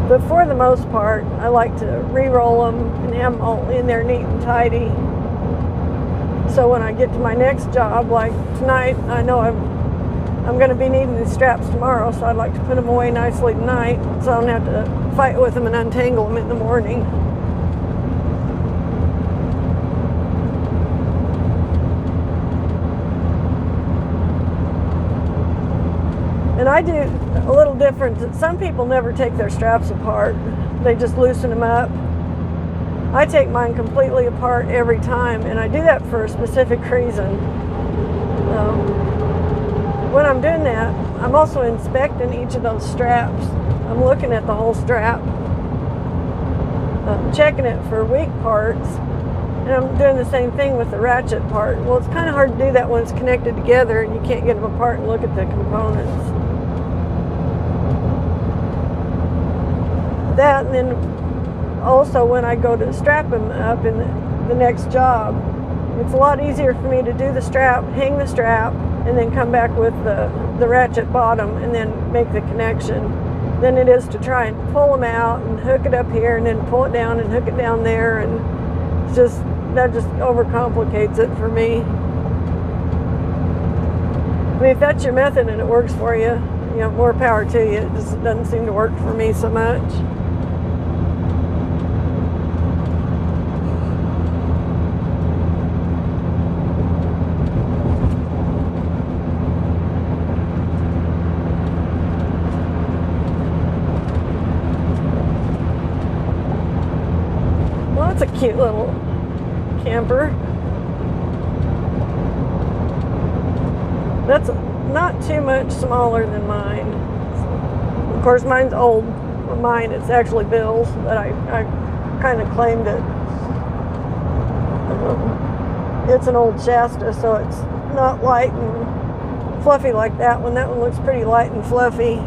But for the most part, I like to re-roll them and have them all in there neat and tidy. So when I get to my next job, like tonight, I know I'm going to be needing these straps tomorrow, so I'd like to put them away nicely tonight so I don't have to fight with them and untangle them in the morning. And I do a little different. Some people never take their straps apart. They just loosen them up. I take mine completely apart every time, and I do that for a specific reason. When I'm doing that, I'm also inspecting each of those straps. I'm looking at the whole strap, checking it for weak parts, and I'm doing the same thing with the ratchet part. Well, it's kind of hard to do that when it's connected together and you can't get them apart and look at the components. That, and then also when I go to strap them up in the next job, it's a lot easier for me to do the strap, hang the strap, and then come back with the ratchet bottom and then make the connection than it is to try and pull them out and hook it up here and then pull it down and hook it down there, and that just overcomplicates it for me. I mean, if that's your method and it works for you, you know, more power to you. It just doesn't seem to work for me so much. It's a cute little camper. That's not too much smaller than mine. Of course, mine's old. Mine, it's actually Bill's, but I kind of claimed it. It's an old Shasta, so it's not light and fluffy like that one. That one looks pretty light and fluffy.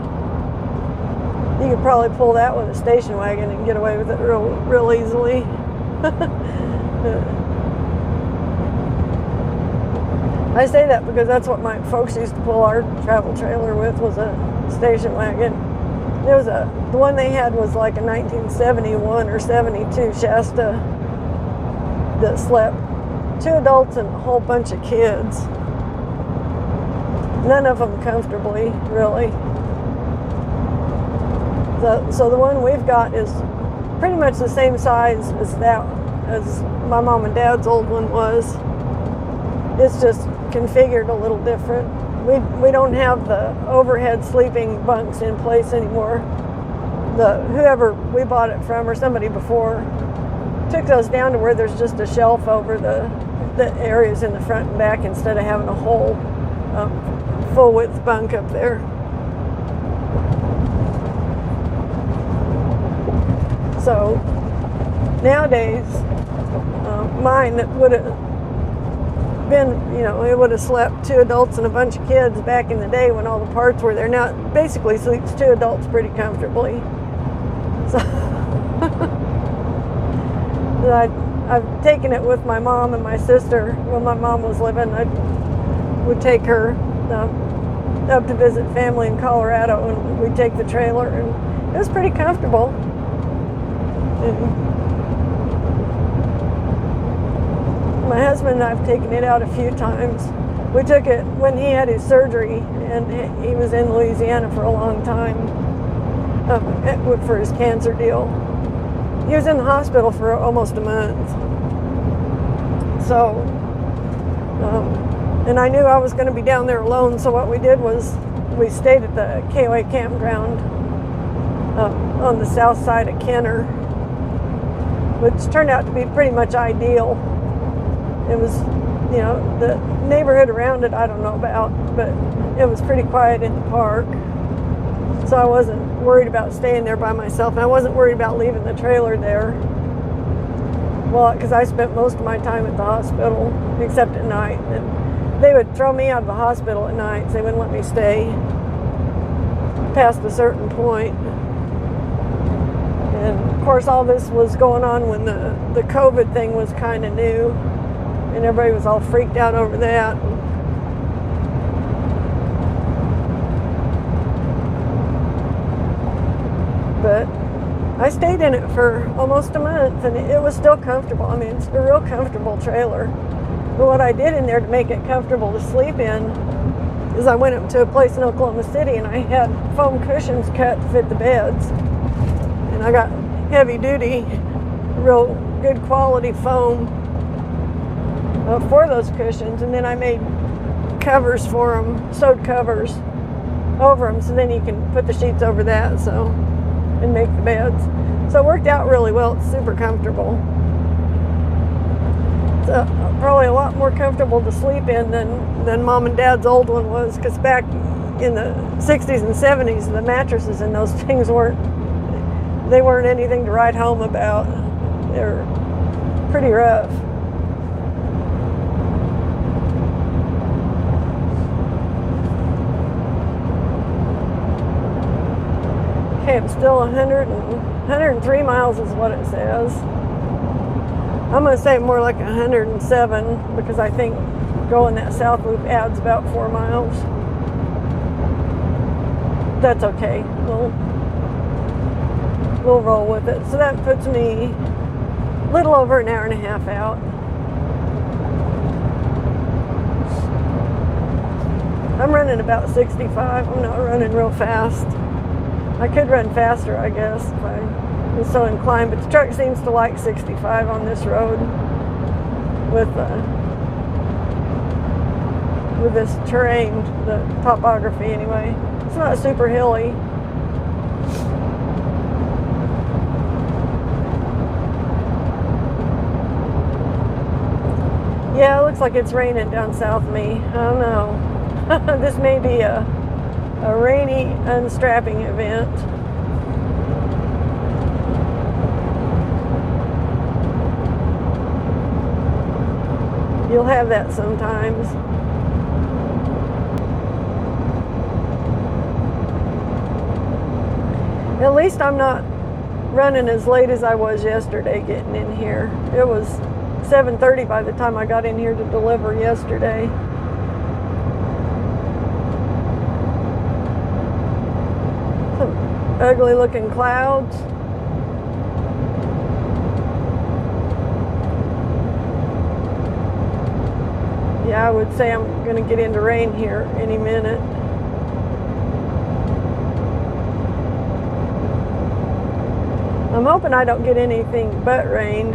You could probably pull that with a station wagon and get away with it real easily. I say that because that's what my folks used to pull our travel trailer with, was a station wagon. There was the one they had was like a 1971 or 72 Shasta that slept 2 adults and a whole bunch of kids. None of them comfortably, really. So the one we've got is pretty much the same size as my mom and dad's old one was. It's just configured a little different. We don't have the overhead sleeping bunks in place anymore. Whoever we bought it from, or somebody before, took those down to where there's just a shelf over the areas in the front and back instead of having a whole full width bunk up there. So nowadays, mine that would have been, you know, it would have slept 2 adults and a bunch of kids back in the day when all the parts were there. Now it basically sleeps 2 adults pretty comfortably. So I've taken it with my mom and my sister. When my mom was living, I would take her up to visit family in Colorado, and we'd take the trailer, and it was pretty comfortable. My husband and I have taken it out a few times. We took it when he had his surgery, and he was in Louisiana for a long time. for his cancer deal. He was in the hospital for almost a month. So, and I knew I was going to be down there alone, so what we did was we stayed at the KOA campground on the south side of Kenner, which turned out to be pretty much ideal. It was, the neighborhood around it I don't know about, but it was pretty quiet in the park. So I wasn't worried about staying there by myself, and I wasn't worried about leaving the trailer there. Well, because I spent most of my time at the hospital, except at night. And they would throw me out of the hospital at night, so they wouldn't let me stay past a certain point. And of course, all this was going on when the COVID thing was kind of new, and everybody was all freaked out over that. But I stayed in it for almost a month, and it was still comfortable. I mean, it's a real comfortable trailer. But what I did in there to make it comfortable to sleep in is I went up to a place in Oklahoma City, and I had foam cushions cut to fit the beds. And I got heavy duty, real good quality foam for those cushions, and then I made covers for them, sewed covers over them, so then you can put the sheets over that, and make the beds. So it worked out really well. It's super comfortable. It's probably a lot more comfortable to sleep in than Mom and Dad's old one was, because back in the 60s and 70s, the mattresses in those things weren't anything to write home about. They're pretty rough. Okay, I'm still 103 miles is what it says. I'm going to say more like 107, because I think going that south loop adds about 4 miles. That's okay. We'll roll with it. So that puts me a little over an hour and a half out. I'm running about 65. I'm not running real fast. I could run faster, I guess, if I was so inclined, but the truck seems to like 65 on this road with this terrain, the topography anyway. It's not super hilly. Yeah, it looks like it's raining down south of me. I don't know. This may be a rainy unstrapping event. You'll have that sometimes. At least I'm not running as late as I was yesterday getting in here. It was 7:30 by the time I got in here to deliver yesterday. Some ugly looking clouds. Yeah, I would say I'm going to get into rain here any minute. I'm hoping I don't get anything but rain.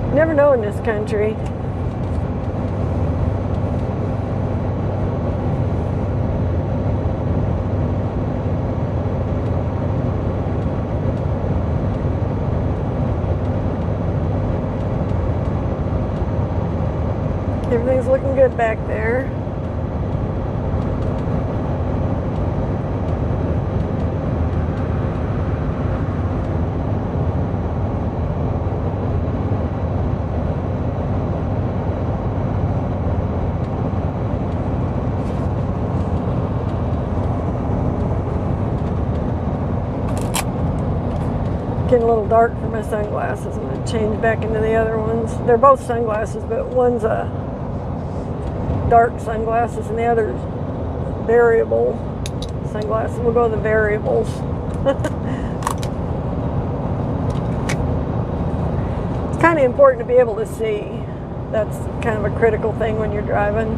You never know in this country. Everything's looking good back there. Getting a little dark for my sunglasses. I'm going to change back into the other ones. They're both sunglasses, but one's a dark sunglasses and the other's variable sunglasses. We'll go with the variables. It's kind of important to be able to see. That's kind of a critical thing when you're driving.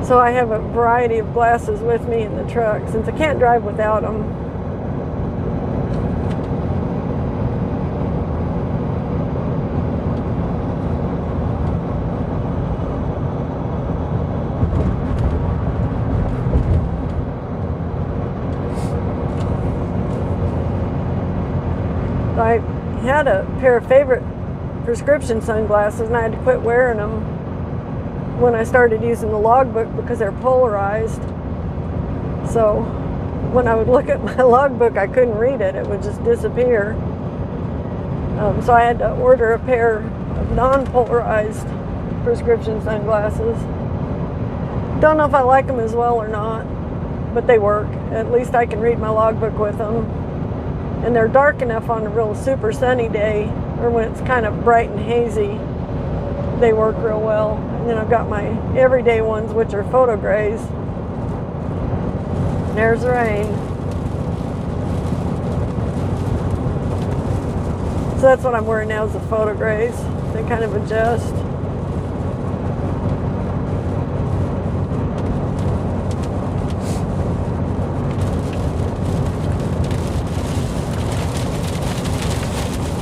So I have a variety of glasses with me in the truck since I can't drive without them. I had a pair of favorite prescription sunglasses and I had to quit wearing them when I started using the logbook because they're polarized. So when I would look at my logbook, I couldn't read it. It would just disappear. So I had to order a pair of non-polarized prescription sunglasses. Don't know if I like them as well or not, but they work. At least I can read my logbook with them. And they're dark enough on a real super sunny day, or when it's kind of bright and hazy, they work real well. And then I've got my everyday ones, which are photo grays. There's the rain. So that's what I'm wearing now is the photo grays. They kind of adjust.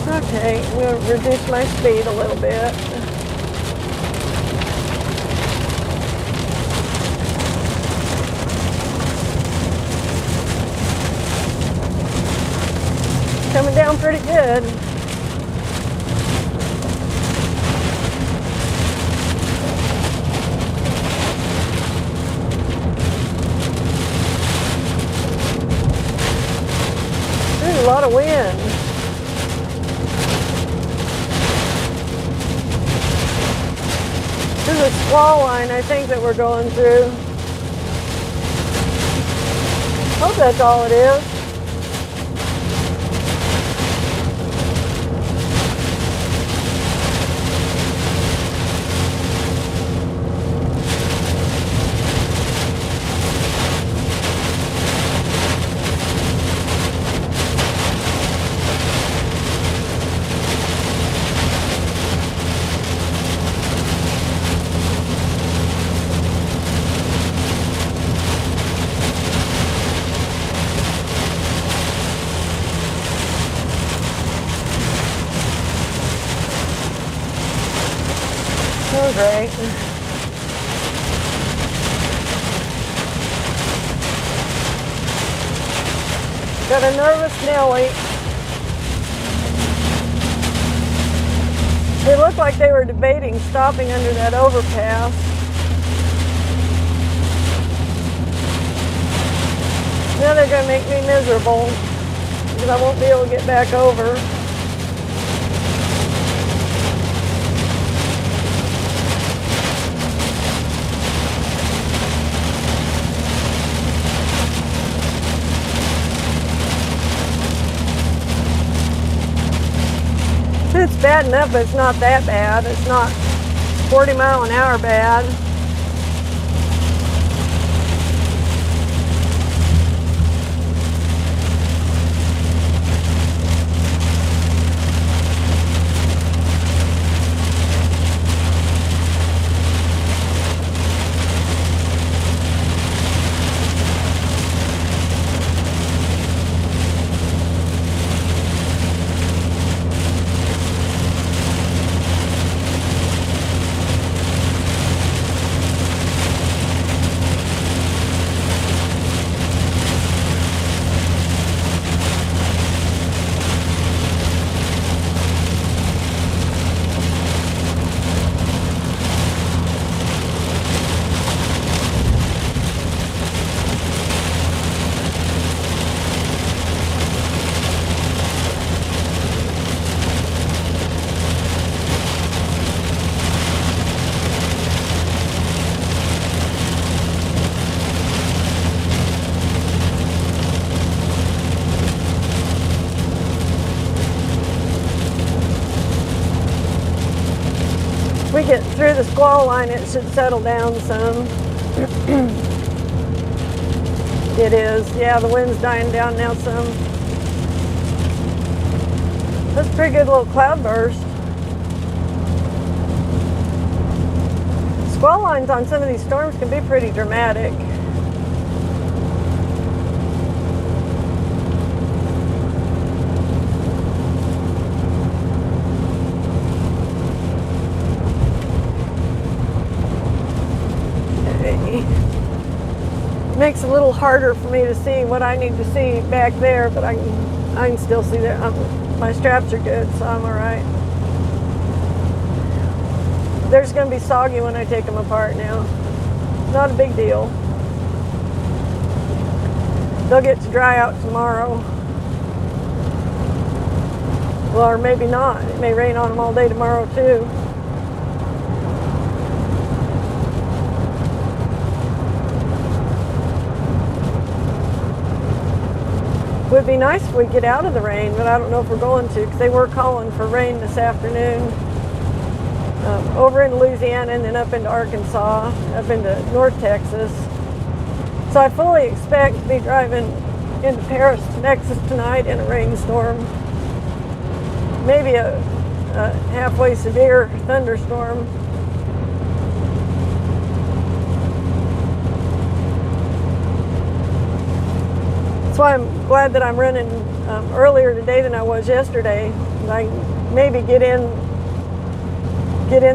Okay, I'm going to reduce my speed a little bit. Coming down pretty good. There's a lot of wind. There's a squall line, I think, that we're going through. Hope that's all it is. Oh, great. Got a nervous Nellie. They looked like they were debating stopping under that overpass. Now they're going to make me miserable because I won't be able to get back over. It's bad enough, but it's not that bad. It's not 40 mile an hour bad. We get through the squall line, it should settle down some. It is. Yeah, the wind's dying down now some. That's a pretty good little cloud burst. squall lines on some of these storms can be pretty dramatic. Makes it a little harder for me to see what I need to see back there, but I can still see that. My straps are good, so I'm all right. They're just going to be soggy when I take them apart now. Not a big deal. They'll get to dry out tomorrow. Well, or maybe not. It may rain on them all day tomorrow too. Would be nice if we get out of the rain, but I don't know if we're going to, because they were calling for rain this afternoon over in Louisiana and then up into Arkansas, up into North Texas. So I fully expect to be driving into Paris, Texas tonight in a rainstorm, maybe a halfway severe thunderstorm. That's why I'm glad that I'm running earlier today than I was yesterday. I maybe get in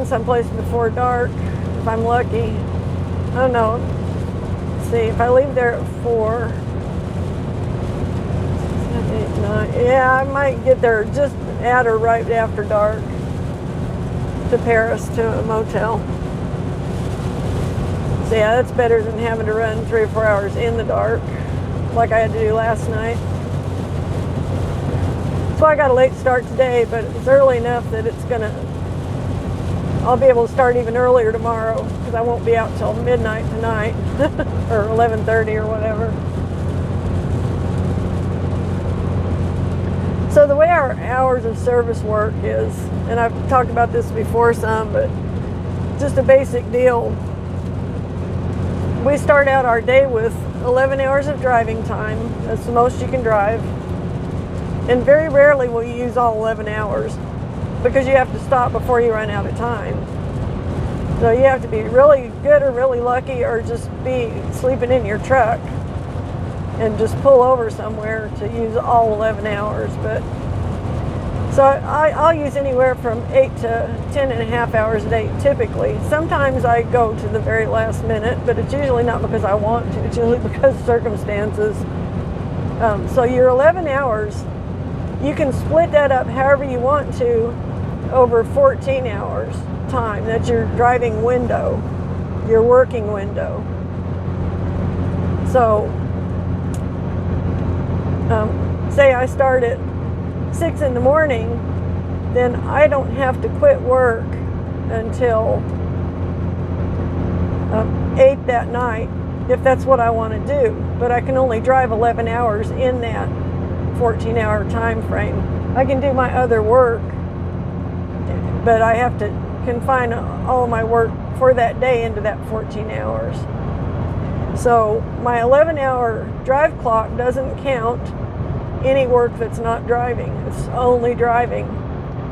someplace before dark if I'm lucky. I don't know. Let's see, if I leave there at 4, 7, 8, 9. Yeah, I might get there just at or right after dark to Paris to a motel. So yeah, that's better than having to run 3 or 4 hours in the dark, like I had to do last night. So I got a late start today, but it's early enough that I'll be able to start even earlier tomorrow, because I won't be out till midnight tonight or 11:30 or whatever. So the way our hours of service work is, and I've talked about this before some, but just a basic deal. We start out our day with 11 hours of driving time. That's the most you can drive. And very rarely will you use all 11 hours, because you have to stop before you run out of time. So you have to be really good or really lucky, or just be sleeping in your truck and just pull over somewhere to use all 11 hours. But so I'll use anywhere from 8 to 10 and a half hours a day typically. Sometimes I go to the very last minute, but it's usually not because I want to. It's usually because of circumstances. So your 11 hours, you can split that up however you want to over 14 hours time. That's your driving window, your working window. So say I start at 6 in the morning, then I don't have to quit work until 8 that night, if that's what I want to do. But I can only drive 11 hours in that 14-hour time frame. I can do my other work, but I have to confine all my work for that day into that 14 hours. So my 11-hour drive clock doesn't count any work that's not driving. It's only driving.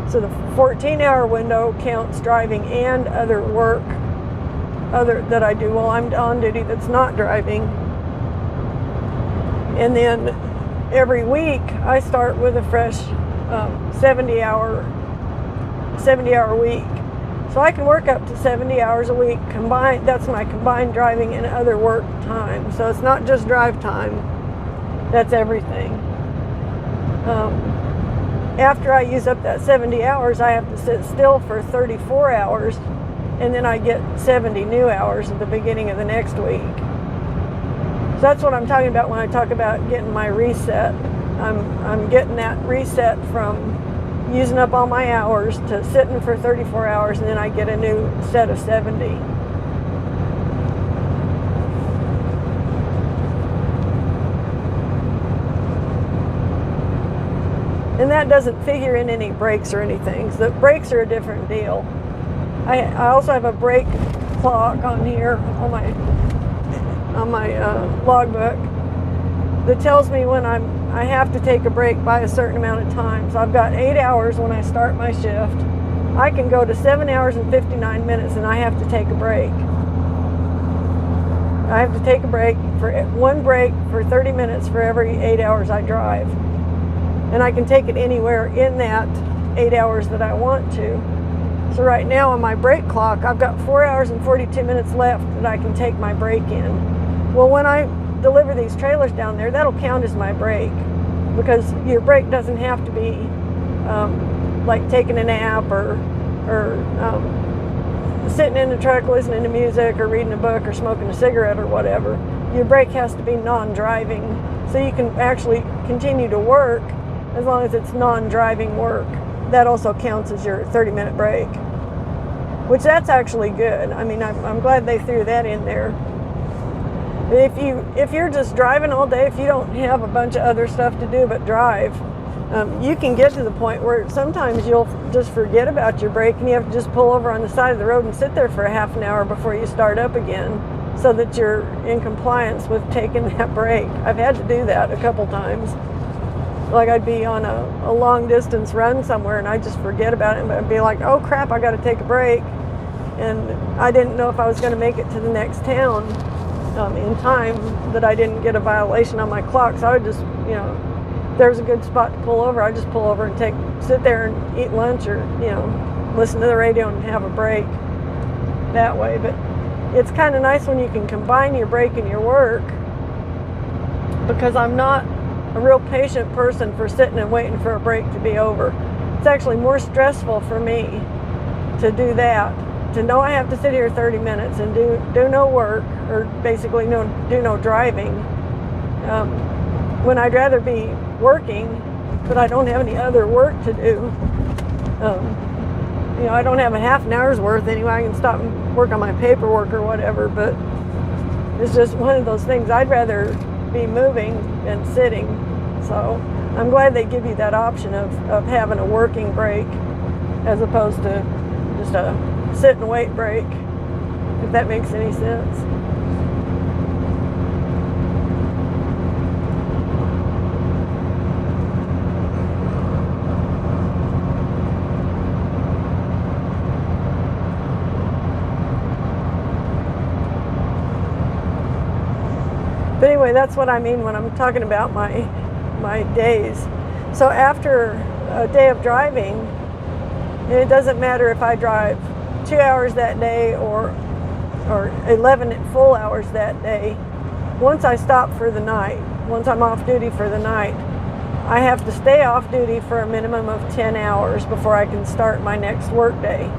So the 14-hour window counts driving and other work that I do while I'm on duty that's not driving. And then every week I start with a fresh 70-hour week. So I can work up to 70 hours a week combined. That's my combined driving and other work time. So it's not just drive time. That's everything. After I use up that 70 hours, I have to sit still for 34 hours, and then I get 70 new hours at the beginning of the next week. So that's what I'm talking about when I talk about getting my reset. I'm getting that reset from using up all my hours to sitting for 34 hours, and then I get a new set of 70. And that doesn't figure in any breaks or anything. So the breaks are a different deal. I also have a brake clock on here on my logbook that tells me when I have to take a break by a certain amount of time. So I've got 8 hours when I start my shift. I can go to 7 hours and 59 minutes and I have to take a break. I have to take a break, for one break for 30 minutes for every 8 hours I drive. And I can take it anywhere in that 8 hours that I want to. So right now on my break clock, I've got 4 hours and 42 minutes left that I can take my break in. Well, when I deliver these trailers down there, that'll count as my break, because your break doesn't have to be like taking a nap or sitting in the truck listening to music or reading a book or smoking a cigarette or whatever. Your break has to be non-driving, so you can actually continue to work as long as it's non-driving work. That also counts as your 30-minute break, which that's actually good. I mean, I'm glad they threw that in there. If you're just driving all day, if you don't have a bunch of other stuff to do but drive, you can get to the point where sometimes you'll just forget about your break and you have to just pull over on the side of the road and sit there for a half an hour before you start up again, so that you're in compliance with taking that break. I've had to do that a couple times. Like I'd be on a long distance run somewhere and I just forget about it, and I'd be like, oh crap, I got to take a break. And I didn't know if I was going to make it to the next town in time, that I didn't get a violation on my clock. So I would just, if there's a good spot to pull over, I just pull over and sit there and eat lunch, or, listen to the radio and have a break that way. But it's kind of nice when you can combine your break and your work, because I'm not a real patient person for sitting and waiting for a break to be over. It's actually more stressful for me to do that, to know I have to sit here 30 minutes and do no work, or basically do no driving, when I'd rather be working, but I don't have any other work to do. I don't have a half an hour's worth anyway. I can stop and work on my paperwork or whatever, but it's just one of those things. I'd rather be moving than sitting. So I'm glad they give you that option of having a working break as opposed to just a sit and wait break, if that makes any sense. But anyway, that's what I mean when I'm talking about my days. So after a day of driving, it doesn't matter if I drive 2 hours that day or 11 full hours that day. Once I stop for the night, once I'm off duty for the night, I have to stay off duty for a minimum of 10 hours before I can start my next work day.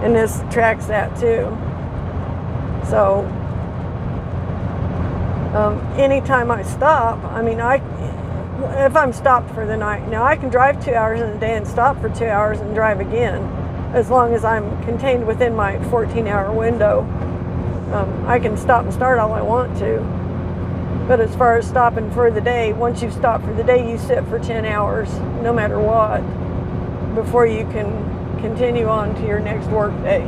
And this tracks that too. So anytime I stop, if I'm stopped for the night, now I can drive 2 hours in a day and stop for 2 hours and drive again, as long as I'm contained within my 14-hour window. I can stop and start all I want to. But as far as stopping for the day, once you've stopped for the day, you sit for 10 hours, no matter what, before you can continue on to your next work day.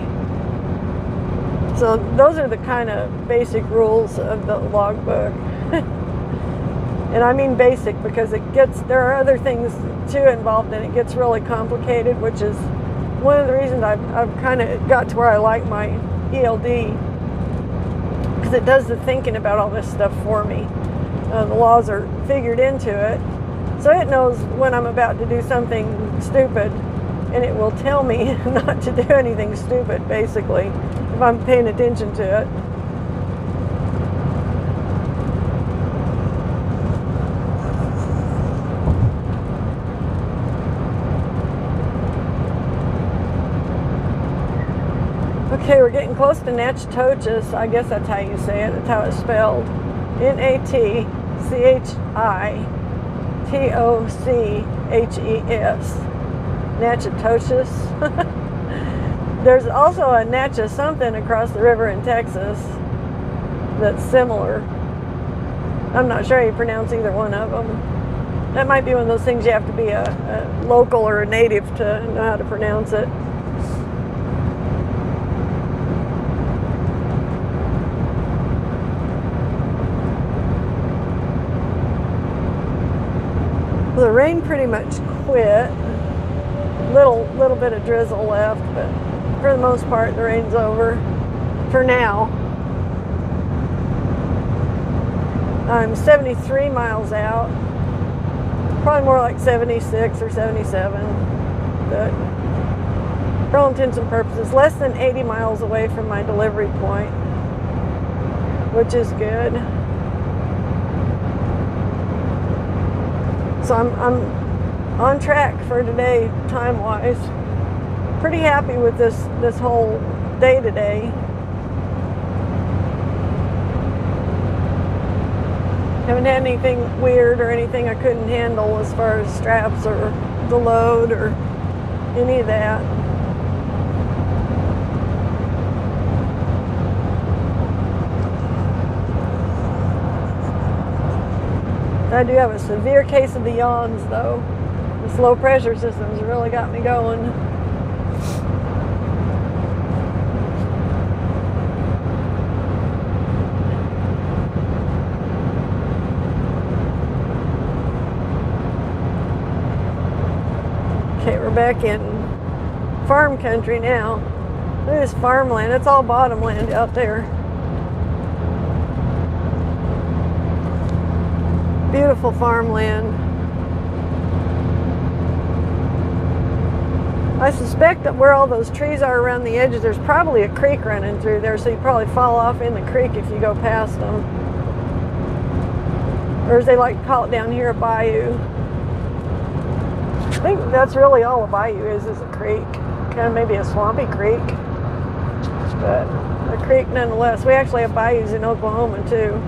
So those are the kind of basic rules of the logbook. And I mean basic because there are other things too involved, and it gets really complicated, which is one of the reasons I've kind of got to where I like my ELD, because it does the thinking about all this stuff for me. The laws are figured into it, so it knows when I'm about to do something stupid, and it will tell me not to do anything stupid, basically, if I'm paying attention to it. Okay, we're getting close to Natchitoches. I guess that's how you say it. That's how it's spelled. Natchitoches. Natchitoches. There's also a Natchez something across the river in Texas that's similar. I'm not sure how you pronounce either one of them. That might be one of those things you have to be a local or a native to know how to pronounce it. The rain pretty much quit. Little bit of drizzle left, but for the most part the rain's over for now. I'm 73 miles out. Probably more like 76 or 77. But for all intents and purposes, less than 80 miles away from my delivery point, which is good. So I'm on track for today, time-wise. Pretty happy with this whole day today. Haven't had anything weird or anything I couldn't handle as far as straps or the load or any of that. I do have a severe case of the yawns, though. This low pressure system's really got me going. Okay, we're back in farm country now. Look at this farmland. It's all bottomland out there. Beautiful farmland. I suspect that where all those trees are around the edges, there's probably a creek running through there, so you probably fall off in the creek if you go past them. Or as they like to call it down here, a bayou. I think that's really all a bayou is a creek. Kind of maybe a swampy creek. But a creek nonetheless. We actually have bayous in Oklahoma too.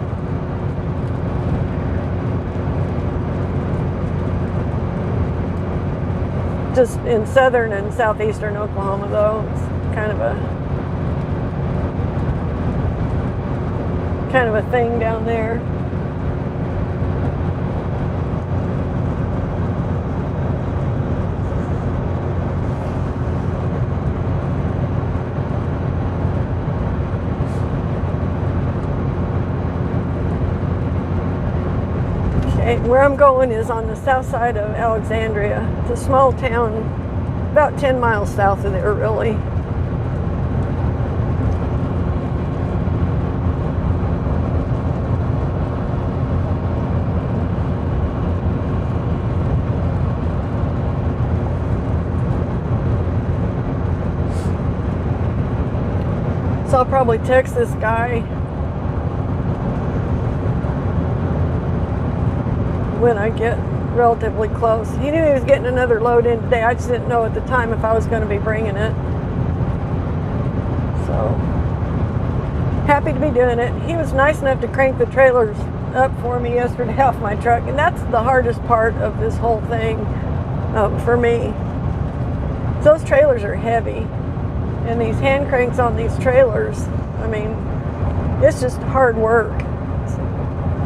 Just in southern and southeastern Oklahoma, though, it's kind of a thing down there. Where I'm going is on the south side of Alexandria. It's a small town, about 10 miles south of there, really. So I'll probably text this guy when I get relatively close. He knew he was getting another load in today. I just didn't know at the time if I was going to be bringing it. So, happy to be doing it. He was nice enough to crank the trailers up for me yesterday off my truck, and that's the hardest part of this whole thing for me. Those trailers are heavy, and these hand cranks on these trailers, I mean, it's just hard work.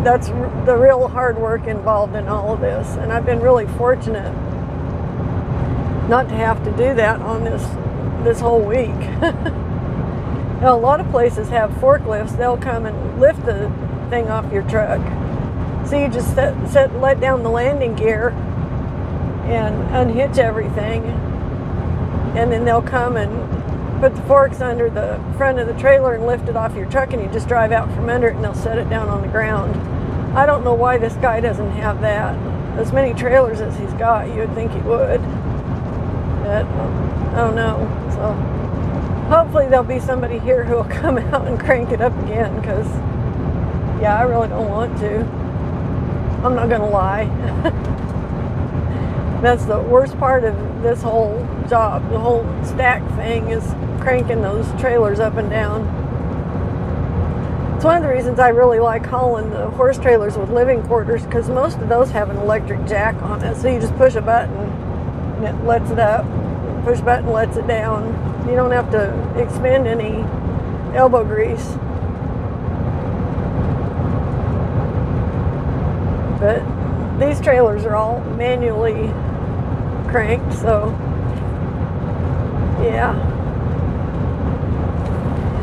That's the real hard work involved in all of this, and I've been really fortunate not to have to do that on this whole week. Now, a lot of places have forklifts. They'll come and lift the thing off your truck, so you just let down the landing gear and unhitch everything, and then they'll come and put the forks under the front of the trailer and lift it off your truck, and you just drive out from under it and they'll set it down on the ground. I don't know why this guy doesn't have that. As many trailers as he's got, you would think he would. But I don't know. So hopefully there'll be somebody here who will come out and crank it up again, because yeah, I really don't want to. I'm not gonna lie. That's the worst part of this whole job. The whole stack thing is cranking those trailers up and down. It's one of the reasons I really like hauling the horse trailers with living quarters, because most of those have an electric jack on it. So you just push a button and it lets it up. Push a button, lets it down. You don't have to expend any elbow grease. But these trailers are all manually cranked, so yeah.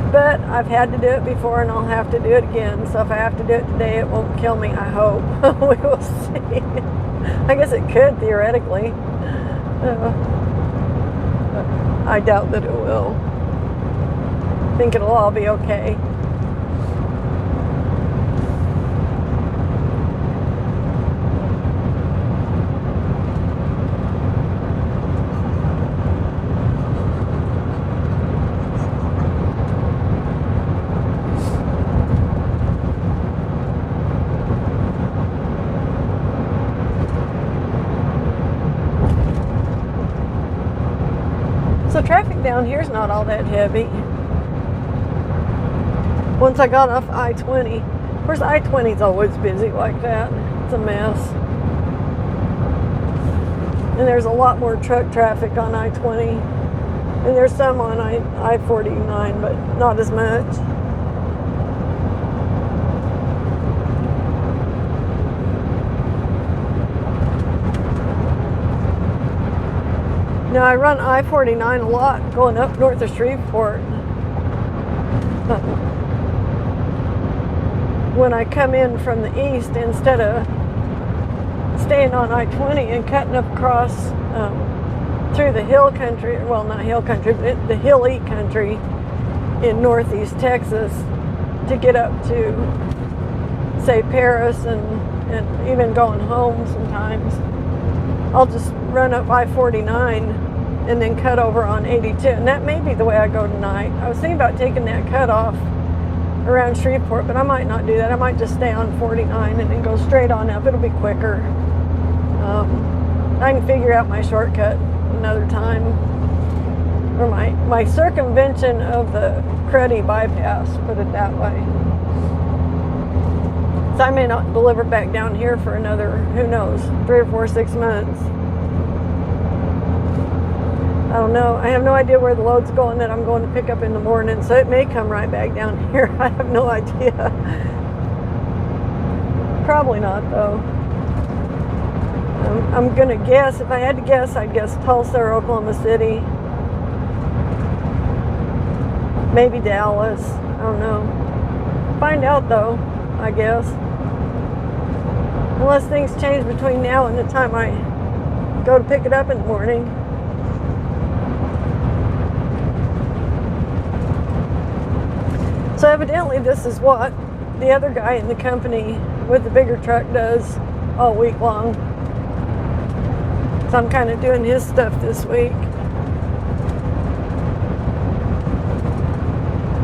But I've had to do it before, and I'll have to do it again. So if I have to do it today, it won't kill me, I hope. We will see. I guess it could, theoretically. I doubt that it will. I think it'll all be okay. down here's not all that heavy. Once I got off I-20, of course I-20 is always busy like that. It's a mess. And there's a lot more truck traffic on I-20. And there's some on I-49, but not as much. Now I run I-49 a lot going up north of Shreveport. When I come in from the east, instead of staying on I-20 and cutting up across through the hill country, well, not hill country, but the hilly country in northeast Texas to get up to, say, Paris and even going home sometimes, I'll just run up I-49 and then cut over on 82. And that may be the way I go tonight. I was thinking about taking that cut off around Shreveport, but I might not do that. I might just stay on 49 and then go straight on up. It'll be quicker. I can figure out my shortcut another time, or my circumvention of the cruddy bypass, put it that way. So I may not deliver back down here for another, who knows, 3 or 4, 6 months. I don't know. I have no idea where the load's going that I'm going to pick up in the morning, so it may come right back down here. I have no idea. Probably not, though. I'm going to guess, if I had to guess, I'd guess Tulsa or Oklahoma City. Maybe Dallas. I don't know. Find out, though, I guess. Unless things change between now and the time I go to pick it up in the morning. So evidently this is what the other guy in the company with the bigger truck does all week long. So I'm kind of doing his stuff this week.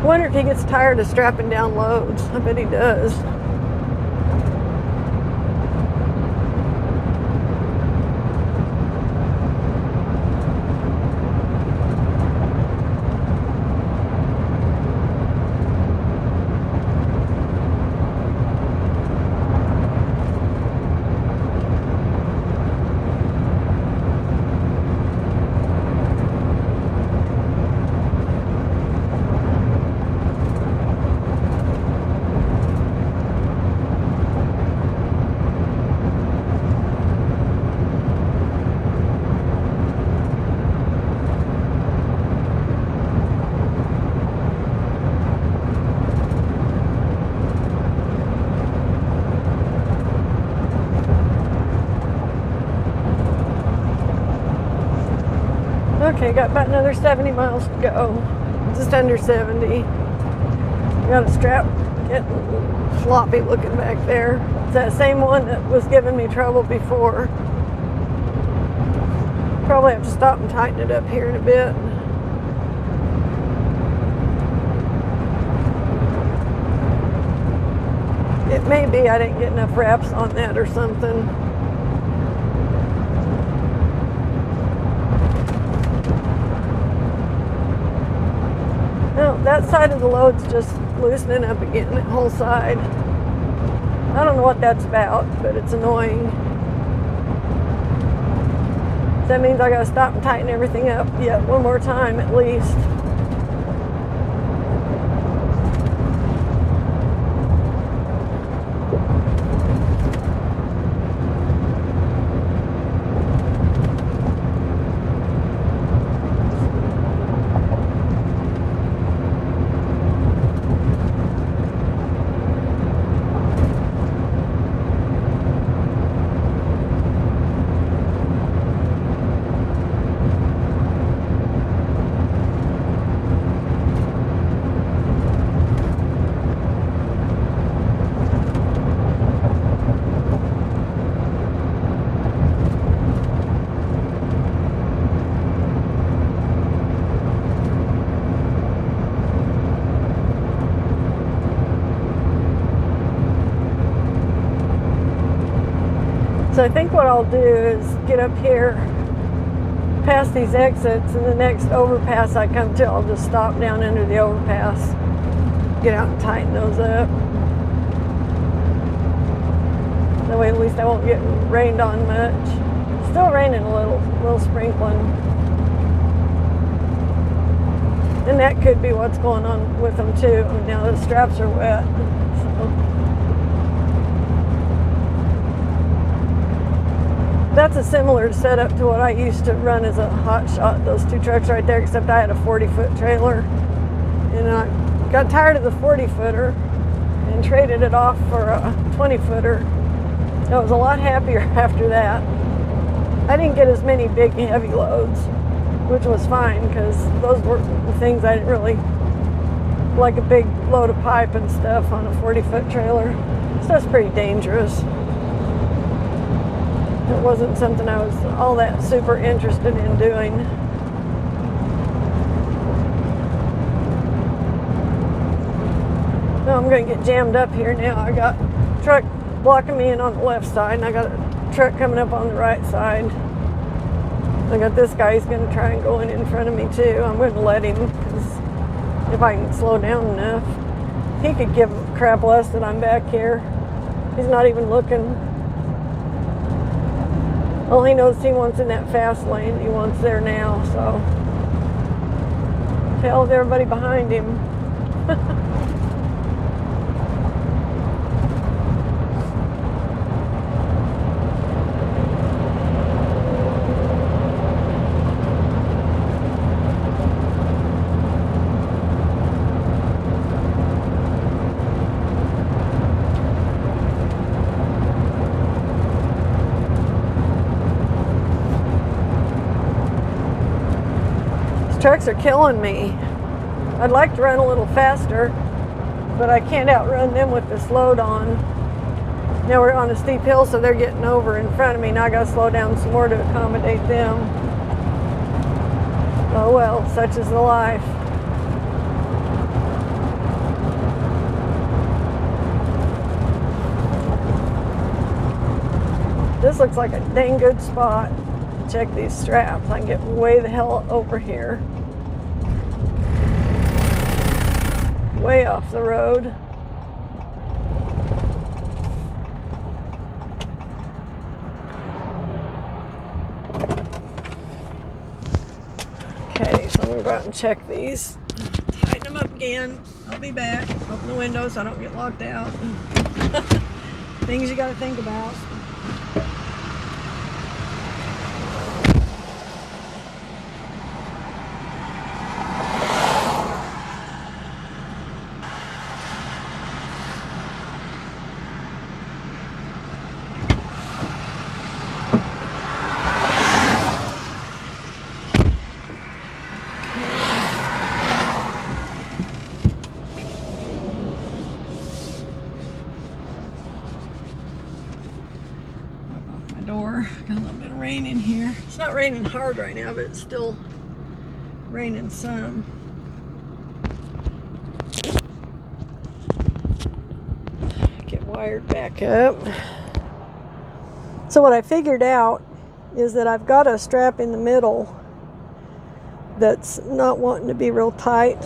I wonder if he gets tired of strapping down loads. I bet he does. Okay, got about another 70 miles to go. Just under 70. Got a strap getting floppy looking back there. It's that same one that was giving me trouble before. Probably have to stop and tighten it up here in a bit. It may be I didn't get enough wraps on that or something. No, that side of the load's just loosening up again, that whole side. I don't know what that's about, but it's annoying. So that means I gotta stop and tighten everything up yet one more time at least. So I think what I'll do is get up here past these exits, and the next overpass I come to, I'll just stop down under the overpass, get out and tighten those up. That way at least I won't get rained on much. Still raining a little sprinkling. And that could be what's going on with them too. Now the straps are wet. That's a similar setup to what I used to run as a hot shot, those two trucks right there, except I had a 40-foot trailer. And I got tired of the 40-footer and traded it off for a 20-footer. I was a lot happier after that. I didn't get as many big heavy loads, which was fine because those were the things I didn't really like, a big load of pipe and stuff on a 40-foot trailer. So that's pretty dangerous. It wasn't something I was all that super interested in doing. Now I'm going to get jammed up here now. I got a truck blocking me in on the left side, and I got a truck coming up on the right side. I got this guy, he's going to try and go in front of me too. I'm going to let him, because if I can slow down enough. He could give crap less that I'm back here. He's not even looking. All he knows he wants in that fast lane. He wants there now, so tells everybody behind him. Trucks are killing me. I'd like to run a little faster, but I can't outrun them with this load on. Now we're on a steep hill, so they're getting over in front of me. Now I gotta slow down some more to accommodate them. Oh well, such is the life. This looks like a dang good spot. Check these straps. I can get way the hell over here. Way off the road. Okay, so I'm going to go out and check these. Tighten them up again. I'll be back. Open the window so I don't get locked out. Things you got to think about. Door. Got a little bit of rain in here. It's not raining hard right now, but it's still raining some. Get wired back up. So what I figured out is that I've got a strap in the middle that's not wanting to be real tight.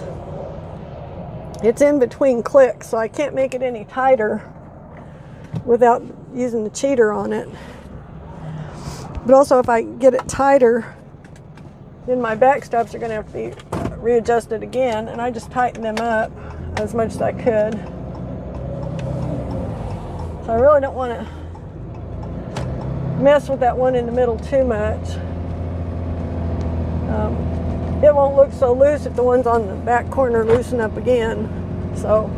It's in between clicks, so I can't make it any tighter without using the cheater on it. But also, if I get it tighter, then my back straps are going to have to be readjusted again, and I just tightened them up as much as I could. So I really don't want to mess with that one in the middle too much. It won't look so loose if the ones on the back corner loosen up again. So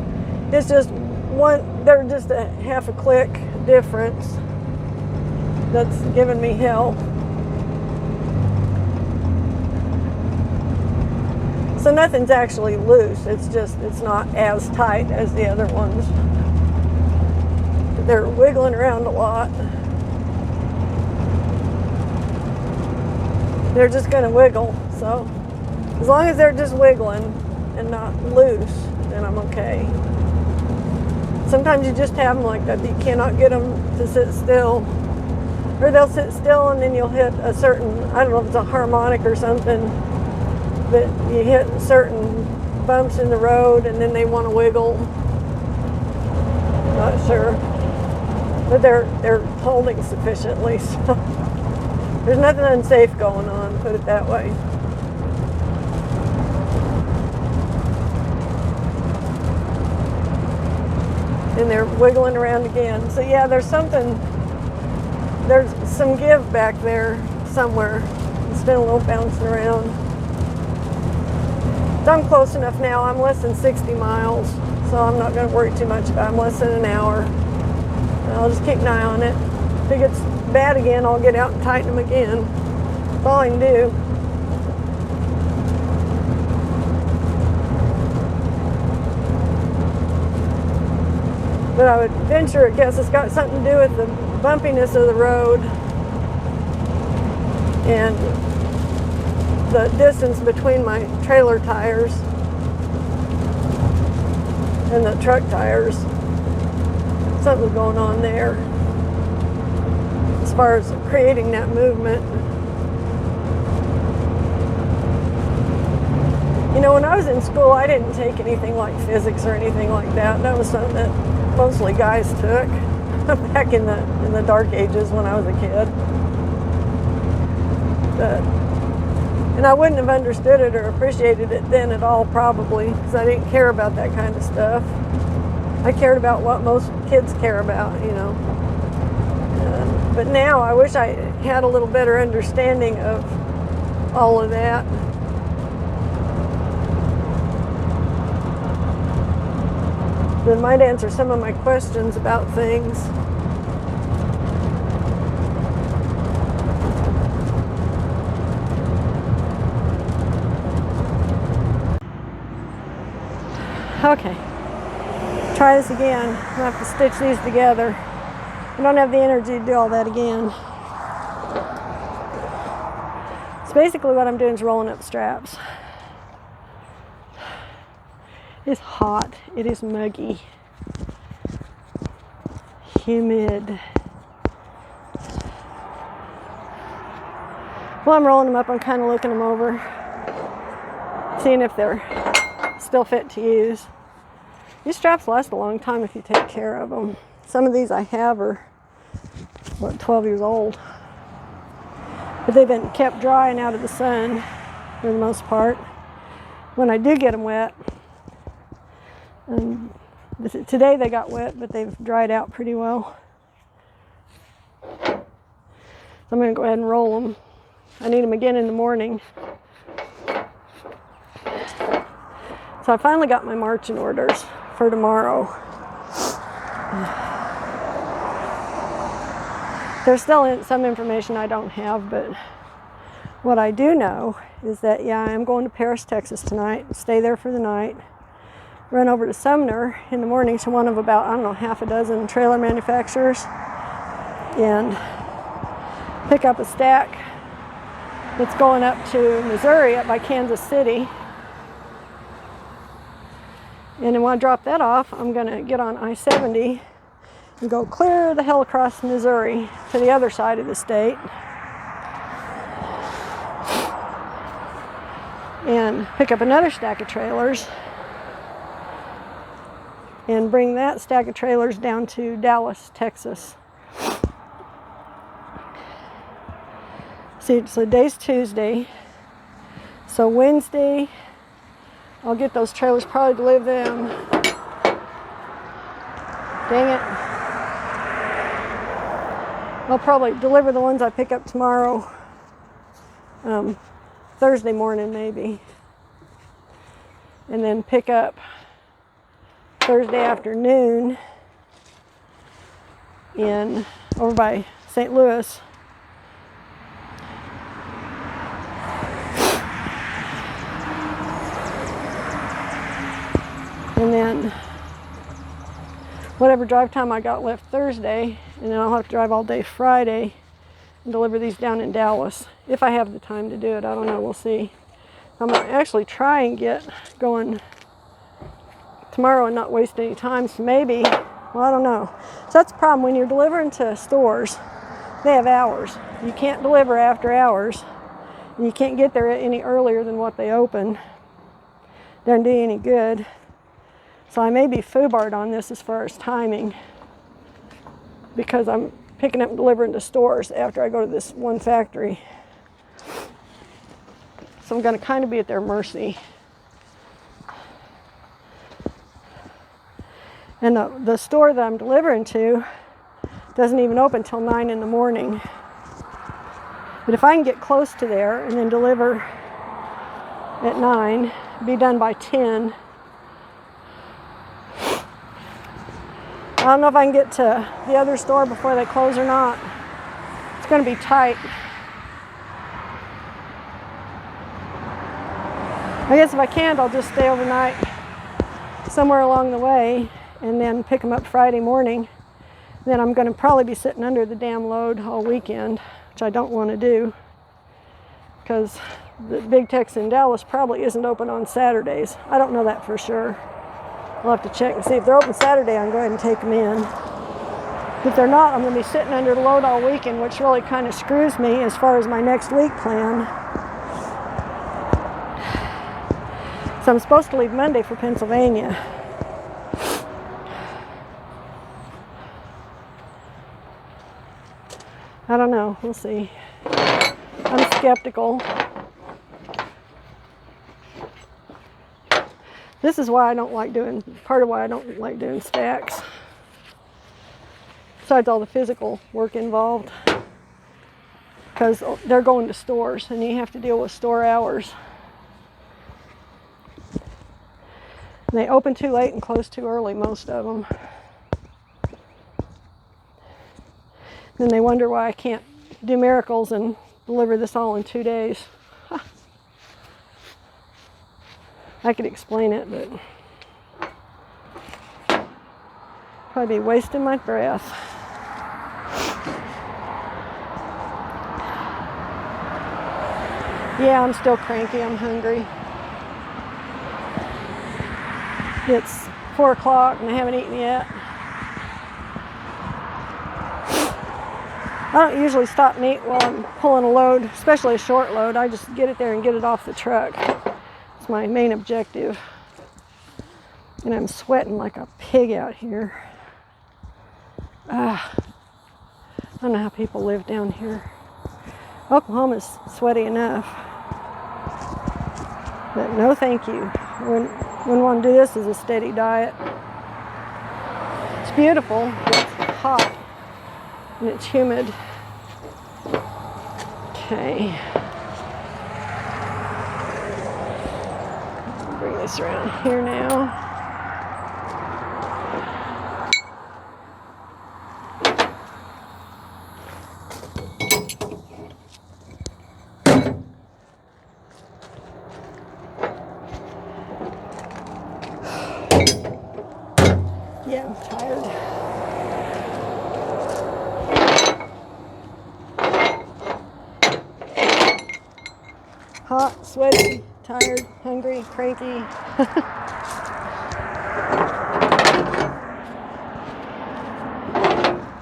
it's just one, they're just a half a click difference. That's giving me hell. So nothing's actually loose. It's just, it's not as tight as the other ones. They're wiggling around a lot. They're just going to wiggle. So as long as they're just wiggling and not loose, then I'm okay. Sometimes you just have them like that. You cannot get them to sit still. Or they'll sit still and then you'll hit a certain, I don't know if it's a harmonic or something, but you hit certain bumps in the road and then they want to wiggle. Not sure. But they're holding sufficiently, so there's nothing unsafe going on, put it that way. And they're wiggling around again. So yeah, there's some give back there somewhere. It's been a little bouncing around. So I'm close enough now. I'm less than 60 miles, so I'm not going to worry too much about it. I'm less than an hour. I'll just keep an eye on it. If it gets bad again, I'll get out and tighten them again. That's all I can do. But I would venture a guess it's got something to do with the bumpiness of the road and the distance between my trailer tires and the truck tires. Something's going on there as far as creating that movement. You know, when I was in school, I didn't take anything like physics or anything like that. That was something that mostly guys took back in the dark ages when I was a kid. And I wouldn't have understood it or appreciated it then at all, probably, because I didn't care about that kind of stuff. I cared about what most kids care about, you know. But now I wish I had a little better understanding of all of that. That might answer some of my questions about things. Okay, try this again. I'll have to stitch these together. I don't have the energy to do all that again. So basically what I'm doing is rolling up straps. It's hot, it is muggy, humid. While I'm rolling them up, I'm kind of looking them over, seeing if they're still fit to use. These straps last a long time if you take care of them. Some of these I have are, 12 years old. But they've been kept dry and out of the sun for the most part. When I do get them wet, today they got wet, but they've dried out pretty well. So I'm going to go ahead and roll them. I need them again in the morning. So I finally got my marching orders for tomorrow. There's still some information I don't have, but what I do know is that, yeah, I am going to Paris, Texas tonight, stay there for the night, run over to Sumner in the morning to one of about, I don't know, half a dozen trailer manufacturers and pick up a stack that's going up to Missouri, up by Kansas City. And then when I drop that off, I'm going to get on I-70 and go clear the hell across Missouri to the other side of the state. And pick up another stack of trailers and bring that stack of trailers down to Dallas, Texas. See, so today's Tuesday. So Wednesday, I'll get those trailers, probably deliver them. Dang it. I'll probably deliver the ones I pick up tomorrow. Thursday morning maybe. And then pick up Thursday afternoon over by St. Louis. And then whatever drive time I got left Thursday, and then I'll have to drive all day Friday and deliver these down in Dallas. If I have the time to do it, I don't know, we'll see. I'm going to actually try and get going tomorrow and not waste any time, so maybe, well, I don't know. So that's the problem when you're delivering to stores. they have hours. You can't deliver after hours. And you can't get there any earlier than what they open. Doesn't do you any good. So I may be foobarred on this as far as timing, because I'm picking up and delivering to stores after I go to this one factory. So I'm going to kind of be at their mercy. And the store that I'm delivering to doesn't even open till 9 in the morning. But if I can get close to there and then deliver at 9, be done by 10. I don't know if I can get to the other store before they close or not. It's going to be tight. I guess if I can't, I'll just stay overnight somewhere along the way and then pick them up Friday morning. Then I'm going to probably be sitting under the damn load all weekend, which I don't want to do, because the Big Tex in Dallas probably isn't open on Saturdays. I don't know that for sure. I'll have to check and see. If they're open Saturday, I can go ahead and take them in. If they're not, I'm going to be sitting under the load all weekend, which really kind of screws me as far as my next week plan. So I'm supposed to leave Monday for Pennsylvania. I don't know. We'll see. I'm skeptical. This is why I don't like doing, part of why I don't like doing stacks. Besides all the physical work involved. Because they're going to stores and you have to deal with store hours. And they open too late and close too early, most of them. Then they wonder why I can't do miracles and deliver this all in 2 days. Huh. I could explain it, but probably be wasting my breath. Yeah, I'm still cranky. I'm hungry. It's 4 o'clock and I haven't eaten yet. I don't usually stop and eat while I'm pulling a load, especially a short load. I just get it there and get it off the truck. It's my main objective. And I'm sweating like a pig out here. I don't know how people live down here. Oklahoma's sweaty enough. But no thank you. Wouldn't want to do this as a steady diet. It's beautiful, but it's hot. And it's humid. Okay. Bring this around here now. Yeah, I'm tired. Hot, sweaty, tired, hungry, cranky.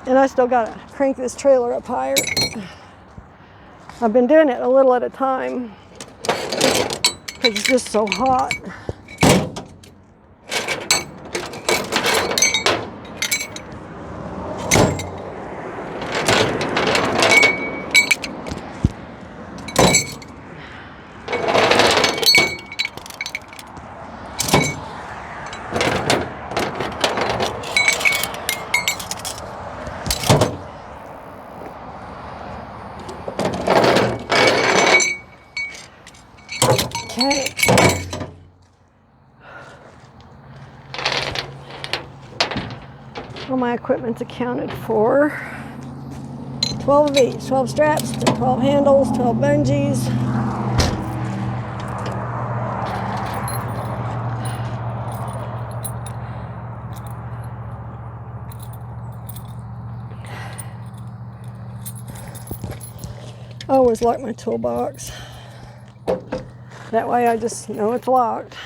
And I still gotta crank this trailer up higher. I've been doing it a little at a time because it's just so hot. Okay. All my equipment's accounted for. 12 of each, 12 straps, 12 handles, 12 bungees. I always lock my toolbox. That way I just know it's locked.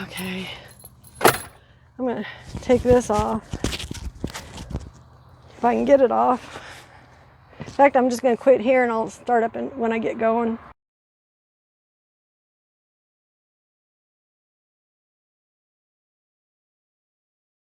Okay. I'm going to take this off. if I can get it off. In fact, I'm just going to quit here and I'll start up when I get going.